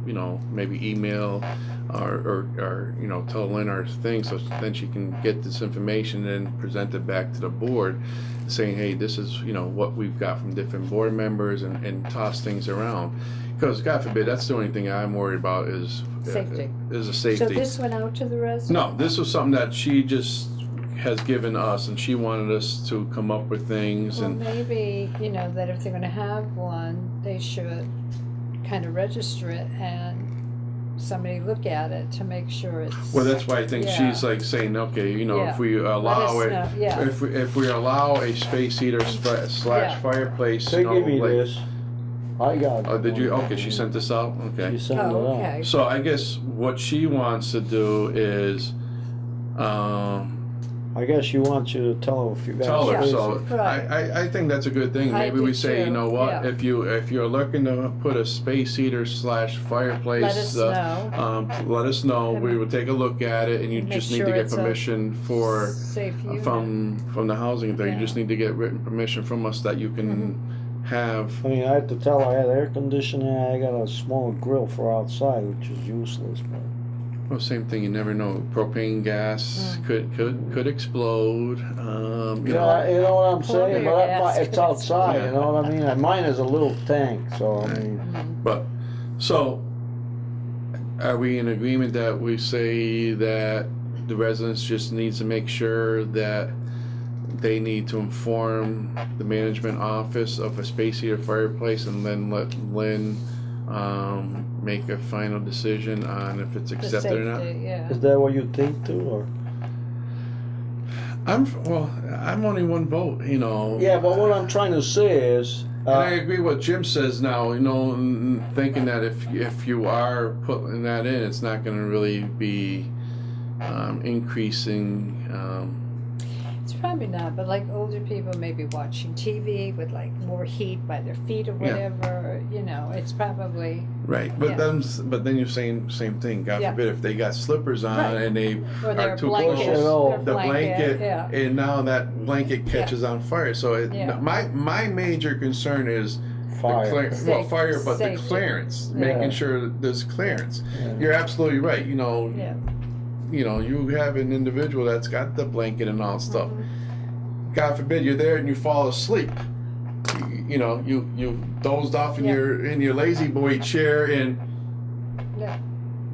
[SPEAKER 1] you know, maybe email or you know, tell Lynn our thing, so then she can get this information and present it back to the board, saying, hey, this is, you know, what we've got from different board members, and toss things around. Because God forbid, that's the only thing I'm worried about is
[SPEAKER 3] Safety.
[SPEAKER 1] Is the
[SPEAKER 3] So
[SPEAKER 1] safety.
[SPEAKER 3] this went out to the residents?
[SPEAKER 1] No, this was something that she just has given us, and she wanted us to come up with things,
[SPEAKER 3] Well,
[SPEAKER 1] and
[SPEAKER 3] maybe, you know, that if they're gonna have one, they should kind of register it and somebody look at it to make sure it's.
[SPEAKER 1] well, that's why I think
[SPEAKER 3] Yeah.
[SPEAKER 1] she's like saying, okay, you know,
[SPEAKER 3] Yeah.
[SPEAKER 1] if we allow
[SPEAKER 3] Let
[SPEAKER 1] it,
[SPEAKER 3] us know, yeah.
[SPEAKER 1] if we allow a space heater slash
[SPEAKER 3] Yeah.
[SPEAKER 1] fireplace,
[SPEAKER 4] They
[SPEAKER 1] you know,
[SPEAKER 4] give me
[SPEAKER 1] like,
[SPEAKER 4] this. I got it.
[SPEAKER 1] oh, did you? Okay, she sent this out. Okay.
[SPEAKER 4] She sent it
[SPEAKER 3] Oh,
[SPEAKER 4] out.
[SPEAKER 3] okay.
[SPEAKER 1] So I guess what she wants to do is,
[SPEAKER 4] I guess you want you to tell her if you got
[SPEAKER 1] tell her.
[SPEAKER 3] Yeah.
[SPEAKER 1] So
[SPEAKER 3] Right.
[SPEAKER 1] I think that's a good thing.
[SPEAKER 3] I
[SPEAKER 1] Maybe
[SPEAKER 3] do
[SPEAKER 1] we say,
[SPEAKER 3] too,
[SPEAKER 1] you know what,
[SPEAKER 3] yeah.
[SPEAKER 1] if you're looking to put a space heater slash fireplace,
[SPEAKER 3] Let us know.
[SPEAKER 1] let us know.
[SPEAKER 3] And-
[SPEAKER 1] We will take a look at it, and you
[SPEAKER 3] Make
[SPEAKER 1] just need
[SPEAKER 3] sure
[SPEAKER 1] to get
[SPEAKER 3] it's a
[SPEAKER 1] permission for
[SPEAKER 3] Safe unit.
[SPEAKER 1] from the housing thing.
[SPEAKER 3] Yeah.
[SPEAKER 1] You just need to get written permission from us that you can have.
[SPEAKER 4] I mean, I had to tell her I had air conditioning. I got a small grill for outside, which is useless. But
[SPEAKER 1] Well, same thing. You never know. Propane gas could explode. You know.
[SPEAKER 4] you know what I'm saying.
[SPEAKER 3] Plumbing
[SPEAKER 4] But
[SPEAKER 3] gas
[SPEAKER 4] it's
[SPEAKER 3] could
[SPEAKER 4] outside.
[SPEAKER 1] explode.
[SPEAKER 4] You know what I mean. And mine is a little tank, so I mean,
[SPEAKER 1] But so, are we in agreement that we say that the residents just needs to make sure that they need to inform the management office of a space heater fireplace, and then let Lynn make a final decision on if it's
[SPEAKER 3] The
[SPEAKER 1] accepted or not?
[SPEAKER 3] safety, yeah.
[SPEAKER 4] is that what you think too, or?
[SPEAKER 1] I'm only one vote, you know.
[SPEAKER 4] Yeah, but what I'm trying to say is,
[SPEAKER 1] And I agree what Jim says now, you know, thinking that if you are putting that in, it's not going to really be increasing.
[SPEAKER 3] It's probably not, but like older people may be watching TV with like more heat by their feet or
[SPEAKER 1] Yeah.
[SPEAKER 3] whatever, you know, it's probably,
[SPEAKER 1] Right, but
[SPEAKER 3] Yeah.
[SPEAKER 1] then you're saying same thing. God
[SPEAKER 3] Yeah.
[SPEAKER 1] forbid if they got slippers on
[SPEAKER 3] Right.
[SPEAKER 1] and they
[SPEAKER 3] or their
[SPEAKER 1] are too
[SPEAKER 3] blanket,
[SPEAKER 1] close,
[SPEAKER 4] Oh,
[SPEAKER 1] the blanket,
[SPEAKER 3] yeah.
[SPEAKER 1] and now that blanket catches on fire. So
[SPEAKER 3] Yeah.
[SPEAKER 1] my major concern is
[SPEAKER 4] fire.
[SPEAKER 1] well, fire, but
[SPEAKER 3] Safety.
[SPEAKER 1] the clearance,
[SPEAKER 3] Yeah.
[SPEAKER 1] making sure there's clearance.
[SPEAKER 4] Yeah.
[SPEAKER 1] You're absolutely right. You know,
[SPEAKER 3] Yeah.
[SPEAKER 1] you have an individual that's got the blanket and all stuff.
[SPEAKER 3] Mhm.
[SPEAKER 1] God forbid you're there and you fall asleep. You know, you dozed off in
[SPEAKER 3] Yeah.
[SPEAKER 1] your lazy boy chair, and
[SPEAKER 3] Yeah.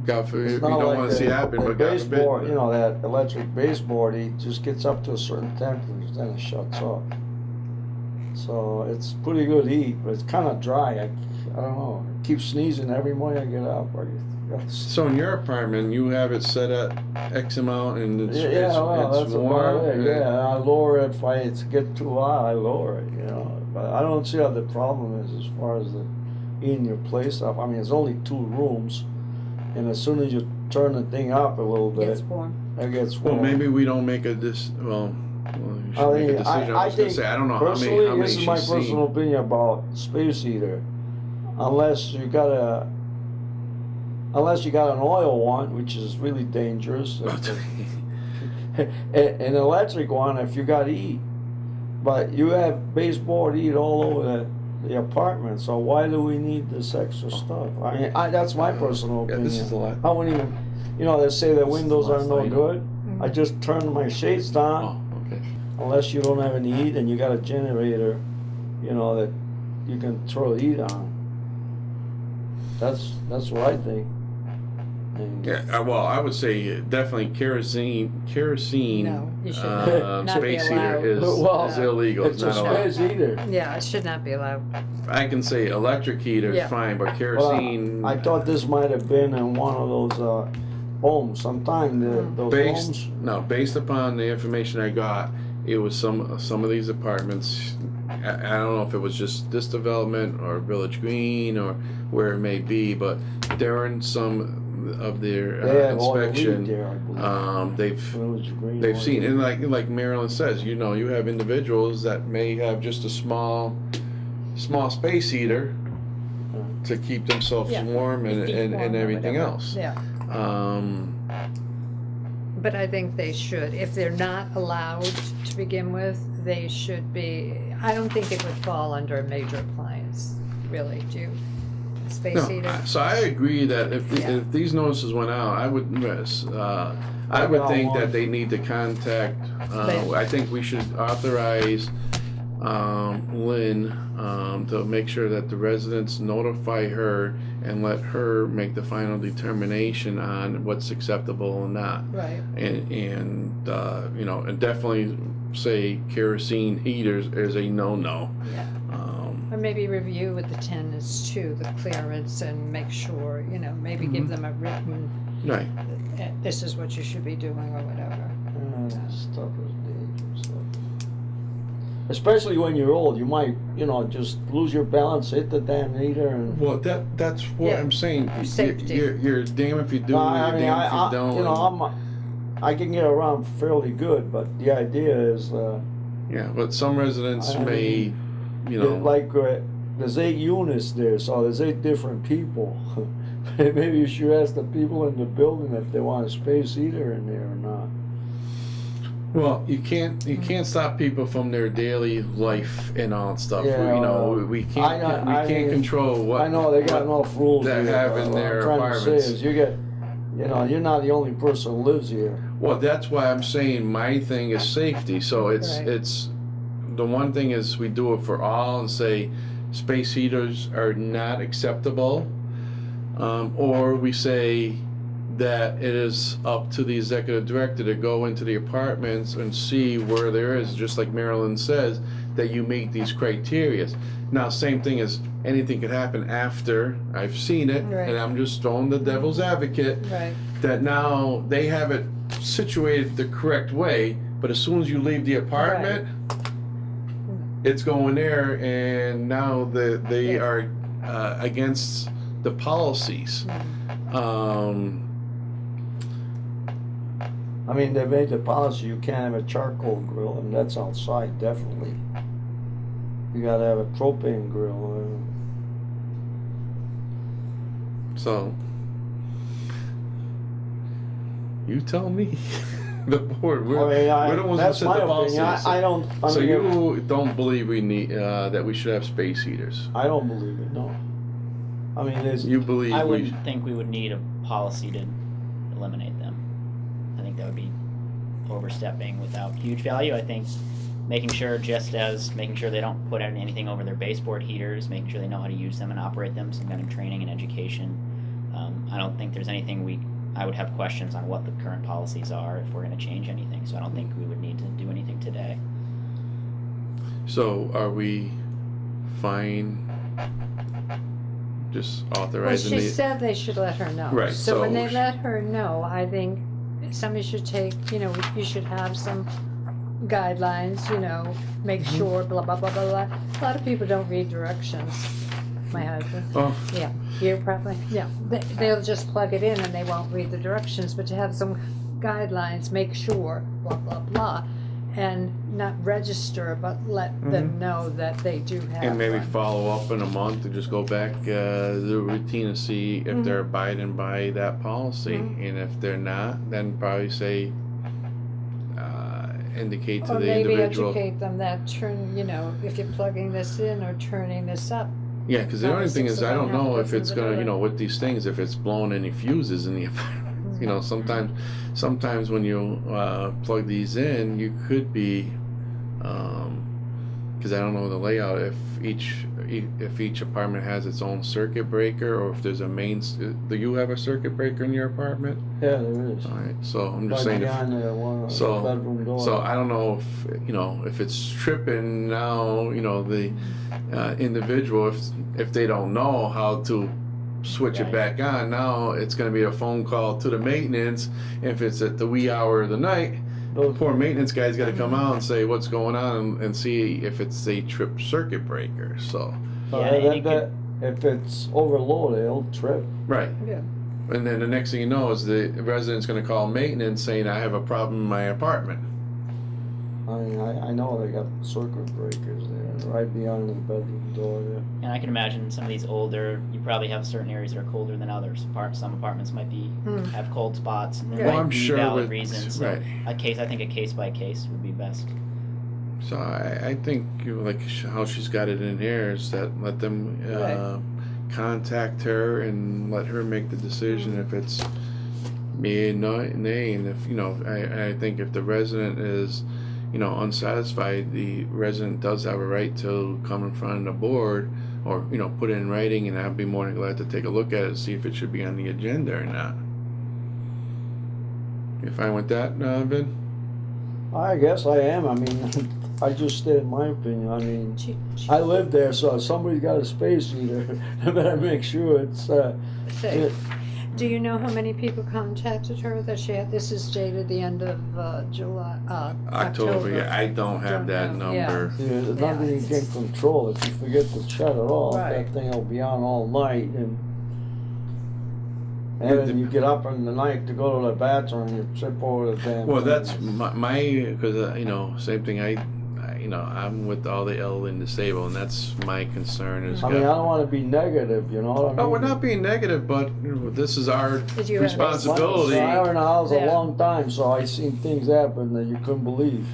[SPEAKER 1] God forbid,
[SPEAKER 4] It's
[SPEAKER 1] you
[SPEAKER 4] not
[SPEAKER 1] don't
[SPEAKER 4] like
[SPEAKER 1] want to see it happen,
[SPEAKER 4] the
[SPEAKER 1] but God
[SPEAKER 4] baseboard,
[SPEAKER 1] forbid.
[SPEAKER 4] you know, that electric baseboard, it just gets up to a certain temperature, then it shuts off. So it's pretty good heat, but it's kind of dry. I don't know. I keep sneezing every morning I get up.
[SPEAKER 1] So in your apartment, you have it set at X amount, and it's
[SPEAKER 4] well,
[SPEAKER 1] it's
[SPEAKER 4] that's
[SPEAKER 1] warm.
[SPEAKER 4] about it. Yeah, I lower it if it's get too hot. I lower it, you know. But I don't see what the problem is as far as the heating your place up. I mean, it's only 2 rooms, and as soon as you turn the thing up a little bit,
[SPEAKER 3] Gets warm.
[SPEAKER 4] it gets
[SPEAKER 1] Well,
[SPEAKER 4] warm.
[SPEAKER 1] maybe we don't make a you should
[SPEAKER 4] I
[SPEAKER 1] make
[SPEAKER 4] mean,
[SPEAKER 1] a decision.
[SPEAKER 4] I
[SPEAKER 1] was gonna
[SPEAKER 4] think
[SPEAKER 1] say I don't know how
[SPEAKER 4] personally,
[SPEAKER 1] many
[SPEAKER 4] this is my
[SPEAKER 1] she's seen.
[SPEAKER 4] personal opinion about space heater. Unless you got an oil one, which is really dangerous, an electric one if you got heat. But you have baseboard heat all over the apartment, so why do we need this extra stuff? I mean, that's my personal
[SPEAKER 1] Yeah,
[SPEAKER 4] opinion.
[SPEAKER 1] this is a lot.
[SPEAKER 4] I wouldn't even, they say the windows are no
[SPEAKER 1] item.
[SPEAKER 4] good. I just turn my shades down.
[SPEAKER 1] Oh, okay.
[SPEAKER 4] Unless you don't have any heat and you got a generator, that you can throw heat on. That's what I think. And
[SPEAKER 1] Yeah, well, I would say definitely kerosene.
[SPEAKER 3] No, you should not be
[SPEAKER 1] Space heater
[SPEAKER 3] allowed.
[SPEAKER 1] is
[SPEAKER 4] Well,
[SPEAKER 1] illegal. It's
[SPEAKER 4] it's a
[SPEAKER 1] not allowed.
[SPEAKER 4] space heater.
[SPEAKER 3] Yeah, it should not be allowed.
[SPEAKER 1] I can say electric heater is
[SPEAKER 3] Yeah.
[SPEAKER 1] fine, but
[SPEAKER 4] Well,
[SPEAKER 1] kerosene.
[SPEAKER 4] I thought this might have been in one of those homes. Sometime those
[SPEAKER 1] based
[SPEAKER 4] homes.
[SPEAKER 1] based upon the information I got, it was some of these apartments. I don't know if it was just this development or Village Green or where it may be, but during some of their
[SPEAKER 4] They have oil leak
[SPEAKER 1] inspection,
[SPEAKER 4] there, I believe. Village Green
[SPEAKER 1] they've
[SPEAKER 4] oil
[SPEAKER 1] seen,
[SPEAKER 4] leak.
[SPEAKER 1] and like Marilyn says, you have individuals that may have just a small space heater to keep themselves
[SPEAKER 3] Yeah.
[SPEAKER 1] warm and,
[SPEAKER 3] Feet
[SPEAKER 1] and,
[SPEAKER 3] warm
[SPEAKER 1] and
[SPEAKER 3] or
[SPEAKER 1] everything
[SPEAKER 3] whatever.
[SPEAKER 1] else.
[SPEAKER 3] Yeah, but I think they should. If they're not allowed to begin with, they should be. I don't think it would fall under a major appliance, really. Do you? space
[SPEAKER 1] No,
[SPEAKER 3] heater.
[SPEAKER 1] so I agree that if
[SPEAKER 3] Yeah.
[SPEAKER 1] if these notices went out, I would miss. I would
[SPEAKER 4] got
[SPEAKER 1] think
[SPEAKER 4] one.
[SPEAKER 1] that they need to contact.
[SPEAKER 3] They-
[SPEAKER 1] I think we should authorize Lynn to make sure that the residents notify her and let her make the final determination on what's acceptable and not.
[SPEAKER 3] Right,
[SPEAKER 1] And you know, and definitely say kerosene heaters is a no-no.
[SPEAKER 3] yeah. Or maybe review with the tenants too, the clearance, and make sure, you know, maybe give them a written,
[SPEAKER 1] Right.
[SPEAKER 3] this is what you should be doing or whatever.
[SPEAKER 4] Stuff is dangerous. Especially when you're old, you might, you know, just lose your balance, hit the damn heater, and.
[SPEAKER 1] Well, that's what
[SPEAKER 3] Yeah.
[SPEAKER 1] I'm saying.
[SPEAKER 3] Safety.
[SPEAKER 1] You're damn if you do,
[SPEAKER 4] No,
[SPEAKER 1] you're
[SPEAKER 4] I mean,
[SPEAKER 1] damn if you
[SPEAKER 4] I
[SPEAKER 1] don't.
[SPEAKER 4] you know, I can get around fairly good, but the idea is,
[SPEAKER 1] Yeah, but some residents
[SPEAKER 4] I
[SPEAKER 1] may, you know.
[SPEAKER 4] like, there's 8 units there, so there's 8 different people. Maybe you should ask the people in the building if they want a space heater in there or not.
[SPEAKER 1] Well, you can't stop people from their daily life and all that stuff.
[SPEAKER 4] Yeah,
[SPEAKER 1] you know, we can't
[SPEAKER 4] I
[SPEAKER 1] we can't
[SPEAKER 4] mean,
[SPEAKER 1] control what
[SPEAKER 4] I know they got
[SPEAKER 1] what-
[SPEAKER 4] enough rules
[SPEAKER 1] they
[SPEAKER 4] here,
[SPEAKER 1] have
[SPEAKER 4] but
[SPEAKER 1] in
[SPEAKER 4] what
[SPEAKER 1] their
[SPEAKER 4] I'm trying to say
[SPEAKER 1] apartments.
[SPEAKER 4] is you get, you know, you're not the only person who lives here.
[SPEAKER 1] Well, that's why I'm saying my thing is safety. So it's
[SPEAKER 3] Right.
[SPEAKER 1] it's the one thing is we do it for all and say space heaters are not acceptable, or we say that it is up to the executive director to go into the apartments and see where there is, just like Marilyn says, that you meet these criterias. Now, same thing as anything could happen after I've seen it,
[SPEAKER 3] Right.
[SPEAKER 1] and I'm just throwing the devil's advocate
[SPEAKER 3] Right,
[SPEAKER 1] that now they have it situated the correct way, but as soon as you leave the apartment, it's going there, and now they
[SPEAKER 3] Yeah.
[SPEAKER 1] are against the policies.
[SPEAKER 4] I mean, they made the policy you can't have a charcoal grill, and that's outside, definitely. You gotta have a propane grill.
[SPEAKER 1] So you tell me. The board, we're, we're the ones who
[SPEAKER 4] That's
[SPEAKER 1] set
[SPEAKER 4] my
[SPEAKER 1] the policies.
[SPEAKER 4] opinion. I don't. I
[SPEAKER 1] So
[SPEAKER 4] mean,
[SPEAKER 1] you don't believe we need that we should have space heaters?
[SPEAKER 4] I don't believe it. No. I mean, it's.
[SPEAKER 1] You believe
[SPEAKER 5] I
[SPEAKER 1] we?
[SPEAKER 5] wouldn't think we would need a policy to eliminate them. I think that would be overstepping without huge value. I think making sure, just as making sure they don't put out anything over their baseboard heaters, making sure they know how to use them and operate them, some kind of training and education. I don't think there's anything I would have questions on what the current policies are if we're going to change anything. So I don't think we would need to do anything today.
[SPEAKER 1] So are we fine? Just
[SPEAKER 3] well,
[SPEAKER 1] authorizing
[SPEAKER 3] she
[SPEAKER 1] the.
[SPEAKER 3] said they should let her know.
[SPEAKER 1] Right,
[SPEAKER 3] So when they
[SPEAKER 1] so-
[SPEAKER 3] let her know, I think somebody should take, you know, you should have some guidelines, you know, make sure, blah, blah, blah, blah, blah. A lot of people don't read directions. My husband.
[SPEAKER 1] Oh,
[SPEAKER 3] Yeah, you probably, yeah, they'll just plug it in and they won't read the directions, but to have some guidelines, make sure, blah, blah, blah, and not register, but let them know that they do have
[SPEAKER 1] and maybe
[SPEAKER 3] one.
[SPEAKER 1] follow up in a month to just go back the routine and see if they're abiding by that policy, and if they're not, then probably say indicate to
[SPEAKER 3] Or
[SPEAKER 1] the
[SPEAKER 3] maybe
[SPEAKER 1] individual.
[SPEAKER 3] educate them that turn, you know, if you're plugging this in or turning this up.
[SPEAKER 1] Yeah, because the only thing is, I don't know if it's gonna, you
[SPEAKER 3] Policies
[SPEAKER 1] know, with these things, if it's blowing any fuses in the apartment. You know, sometimes when you plug these in, you could be, because I don't know the layout, if each apartment has its own circuit breaker, or if there's a main. Do you have a circuit breaker in your apartment?
[SPEAKER 4] Yeah, there is.
[SPEAKER 1] All right, so I'm just
[SPEAKER 4] Right
[SPEAKER 1] saying.
[SPEAKER 4] behind the one
[SPEAKER 1] So-
[SPEAKER 4] the bedroom door.
[SPEAKER 1] So I don't know if, you know, if it's tripping now, you know, the individual, if they don't know how to switch it
[SPEAKER 3] Right.
[SPEAKER 1] back on, now it's going to be a phone call to the maintenance. If it's at the wee hour of the night,
[SPEAKER 4] Those-
[SPEAKER 1] poor maintenance guy's got to come out and say what's going on and see if it's a trip circuit breaker. So
[SPEAKER 4] so
[SPEAKER 5] Yeah, and it
[SPEAKER 4] that, if it's overloaded, it'll trip.
[SPEAKER 1] right,
[SPEAKER 3] Yeah,
[SPEAKER 1] and then the next thing you know is the resident's going to call maintenance saying I have a problem in my apartment.
[SPEAKER 4] I mean, I know they got circuit breakers there, right behind the bedroom door there.
[SPEAKER 5] And I can imagine some of these older, you probably have certain areas that are colder than others. Some apartments might be have cold spots, and there
[SPEAKER 3] Yeah.
[SPEAKER 1] Well,
[SPEAKER 5] might
[SPEAKER 1] I'm
[SPEAKER 5] be
[SPEAKER 1] sure
[SPEAKER 5] valid
[SPEAKER 1] with-
[SPEAKER 5] reasons. So
[SPEAKER 1] right.
[SPEAKER 5] I think a case by case would be best.
[SPEAKER 1] So I think like how she's got it in here is that let them
[SPEAKER 3] Right.
[SPEAKER 1] contact her and let her make the decision if it's yea, no, nay, and if, you know, I think if the resident is, you know, unsatisfied, the resident does have a right to come in front of the board or, you know, put it in writing, and I'd be more than glad to take a look at it and see if it should be on the agenda or not. You fine with that, Vin?
[SPEAKER 4] I guess I am. I mean, I just stated my opinion. I mean,
[SPEAKER 3] She-
[SPEAKER 4] I live there, so if somebody's got a space heater, I better make sure it's,
[SPEAKER 3] Safe. Do you know how many people contacted her that she had? This is dated the end of July,
[SPEAKER 1] October, yeah, I don't have that
[SPEAKER 3] Don't know, yeah.
[SPEAKER 1] number.
[SPEAKER 4] there's nothing you can control. If you forget to shut it off,
[SPEAKER 3] Right.
[SPEAKER 4] that thing will be on all night, and then you get up in the night to go to the bathroom, you trip over the damn
[SPEAKER 1] Well,
[SPEAKER 4] thing.
[SPEAKER 1] that's my because you know, same thing. You know, I'm with all the elderly and disabled, and that's my concern. Is
[SPEAKER 4] I mean, I don't want to be negative, you know what I mean?
[SPEAKER 1] oh, we're not being negative, but you know, this is our
[SPEAKER 3] Did you have-
[SPEAKER 1] responsibility.
[SPEAKER 4] So I was in the house a
[SPEAKER 3] Yeah.
[SPEAKER 4] long time, so I seen things happen that you couldn't believe.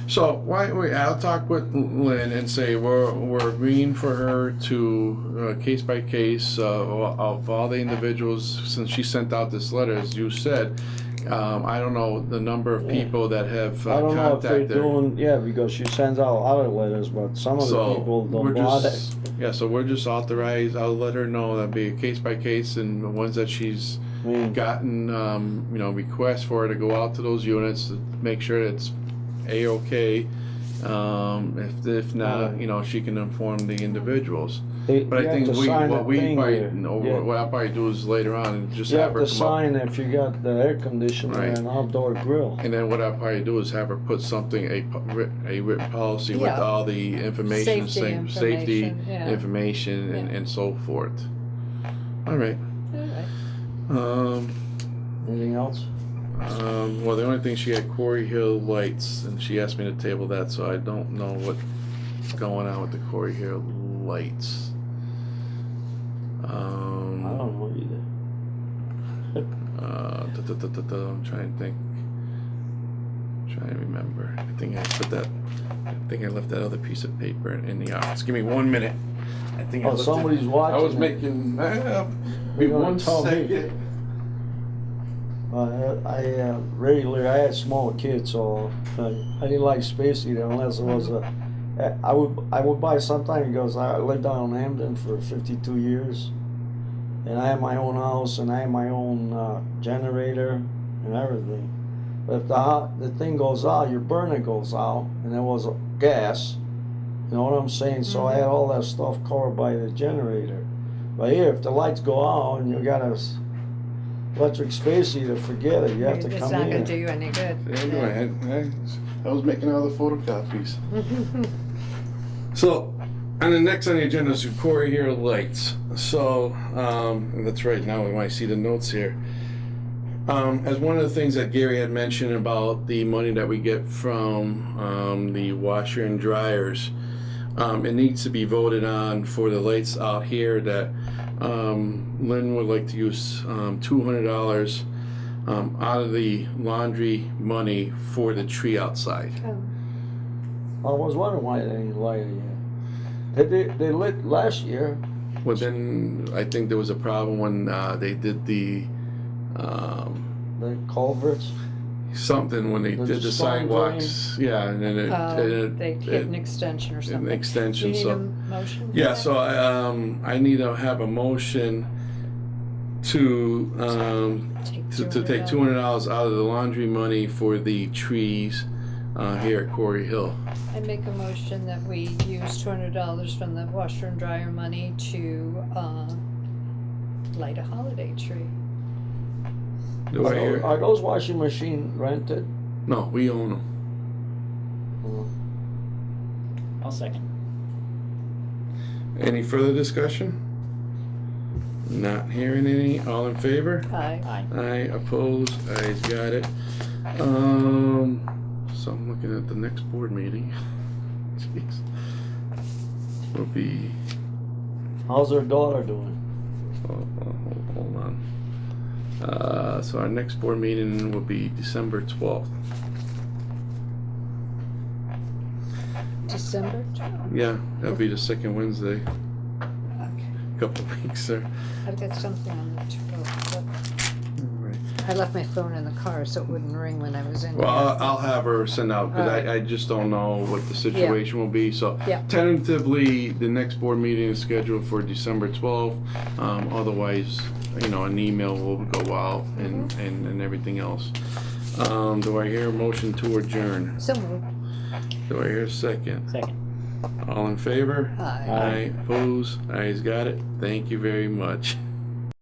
[SPEAKER 1] So why? I'll talk with Lynn and say we're agreeing for her to case by case of all the individuals since she sent out this letter, as you said. I don't know the number of people that have
[SPEAKER 4] I don't know if they're
[SPEAKER 1] contacted her.
[SPEAKER 4] doing, yeah, because she sends out other letters, but some of the
[SPEAKER 1] So
[SPEAKER 4] people
[SPEAKER 1] we're
[SPEAKER 4] don't bother.
[SPEAKER 1] just so we're just authorized. I'll let her know that'll be a case by case, and the ones that she's
[SPEAKER 4] I mean,
[SPEAKER 1] gotten you know, requests for her to go out to those units to make sure it's a-okay. If not, you know, she can inform the individuals. But
[SPEAKER 4] you
[SPEAKER 1] I
[SPEAKER 4] have
[SPEAKER 1] think
[SPEAKER 4] to sign
[SPEAKER 1] what
[SPEAKER 4] that
[SPEAKER 1] we
[SPEAKER 4] thing
[SPEAKER 1] probably,
[SPEAKER 4] there. Yeah.
[SPEAKER 1] what I'll probably do is later on and just
[SPEAKER 4] You
[SPEAKER 1] have
[SPEAKER 4] have
[SPEAKER 1] her
[SPEAKER 4] to
[SPEAKER 1] come up.
[SPEAKER 4] sign if you got the air conditioner
[SPEAKER 1] Right.
[SPEAKER 4] and outdoor grill.
[SPEAKER 1] And then what I'll probably do is have her put something, a written policy with
[SPEAKER 3] Yeah.
[SPEAKER 1] all the information, safety
[SPEAKER 3] information, yeah.
[SPEAKER 1] information
[SPEAKER 3] Yeah.
[SPEAKER 1] and so forth. All right.
[SPEAKER 3] All right.
[SPEAKER 4] Anything else?
[SPEAKER 1] Well, the only thing, she had Quarry Hill lights, and she asked me to table that, so I don't know what's going on with the Quarry Hill lights.
[SPEAKER 4] I don't know either.
[SPEAKER 1] I'm trying to think. Trying to remember. I think I left that other piece of paper in the office. Give me 1 minute. I think I
[SPEAKER 4] Oh,
[SPEAKER 1] left
[SPEAKER 4] somebody's
[SPEAKER 1] it.
[SPEAKER 4] watching.
[SPEAKER 1] I was
[SPEAKER 4] it.
[SPEAKER 1] making.
[SPEAKER 4] You're gonna
[SPEAKER 1] one
[SPEAKER 4] tell me.
[SPEAKER 1] second.
[SPEAKER 4] I regularly, I had small kids, so I didn't like space heater unless it was a. I would buy sometime because I lived down in Hampton for 52 years, and I had my own house and I had my own generator and everything. But if the thing goes out, your burner goes out, and there was gas. You know what I'm saying? So I had all that stuff covered by the generator. But here, if the lights go out and you got a electric space heater, forget it. You have to
[SPEAKER 3] It's
[SPEAKER 4] come
[SPEAKER 3] not gonna
[SPEAKER 4] in.
[SPEAKER 3] do you any good.
[SPEAKER 1] Anyway, I was making all the photocopies. So, on the next on the agenda is Quarry Hill lights. So, that's right. Now when I see the notes here, as one of the things that Gary had mentioned about the money that we get from the washer and dryers, it needs to be voted on for the lights out here. That Lynn would like to use $200 out of the laundry money for the tree outside.
[SPEAKER 3] Oh,
[SPEAKER 4] I was wondering why they didn't light it yet. They lit last year.
[SPEAKER 1] Well, then I think there was a problem when they did the
[SPEAKER 4] The culverts.
[SPEAKER 1] something when they
[SPEAKER 4] The
[SPEAKER 1] did the
[SPEAKER 4] storm
[SPEAKER 1] sidewalks. Yeah, and then
[SPEAKER 3] they hit an extension or something.
[SPEAKER 1] an
[SPEAKER 3] Do
[SPEAKER 1] extension.
[SPEAKER 3] you need
[SPEAKER 1] So
[SPEAKER 3] a motion? for
[SPEAKER 1] yeah,
[SPEAKER 3] that?
[SPEAKER 1] so I need to have a motion to take $200 out of the laundry money for the trees here at Quarry Hill.
[SPEAKER 3] I make a motion that we use $200 from the washer and dryer money to light a holiday tree.
[SPEAKER 1] Do I hear?
[SPEAKER 4] Are those washing machine rented?
[SPEAKER 1] No, we own them.
[SPEAKER 5] I'll second.
[SPEAKER 1] Any further discussion? Not hearing any. All in favor?
[SPEAKER 3] Aye.
[SPEAKER 5] Aye.
[SPEAKER 1] Aye, opposed, ayes, got it. So I'm looking at the next board meeting. Jeez. Will be,
[SPEAKER 4] How's their daughter doing?
[SPEAKER 1] hold on. So our next board meeting will be December 12th.
[SPEAKER 3] December 12th.
[SPEAKER 1] Yeah, that'll be the second Wednesday.
[SPEAKER 3] Okay.
[SPEAKER 1] couple of weeks, sir.
[SPEAKER 3] I've got something on the truck.
[SPEAKER 1] Right.
[SPEAKER 3] I left my phone in the car so it wouldn't ring when I was in
[SPEAKER 1] Well,
[SPEAKER 3] here.
[SPEAKER 1] I'll have her send out, because
[SPEAKER 3] All right.
[SPEAKER 1] I just don't know what the situation will be, so.
[SPEAKER 3] Yeah.
[SPEAKER 1] Tentatively, the next board meeting is scheduled for December 12th. Otherwise, you know, an email will go out and everything else. Do I hear a motion to adjourn?
[SPEAKER 3] So moved.
[SPEAKER 1] Do I hear a second?
[SPEAKER 5] Second.
[SPEAKER 1] All in favor?
[SPEAKER 3] Aye.
[SPEAKER 1] Aye. Opposed? Ayes got it. Thank you very much.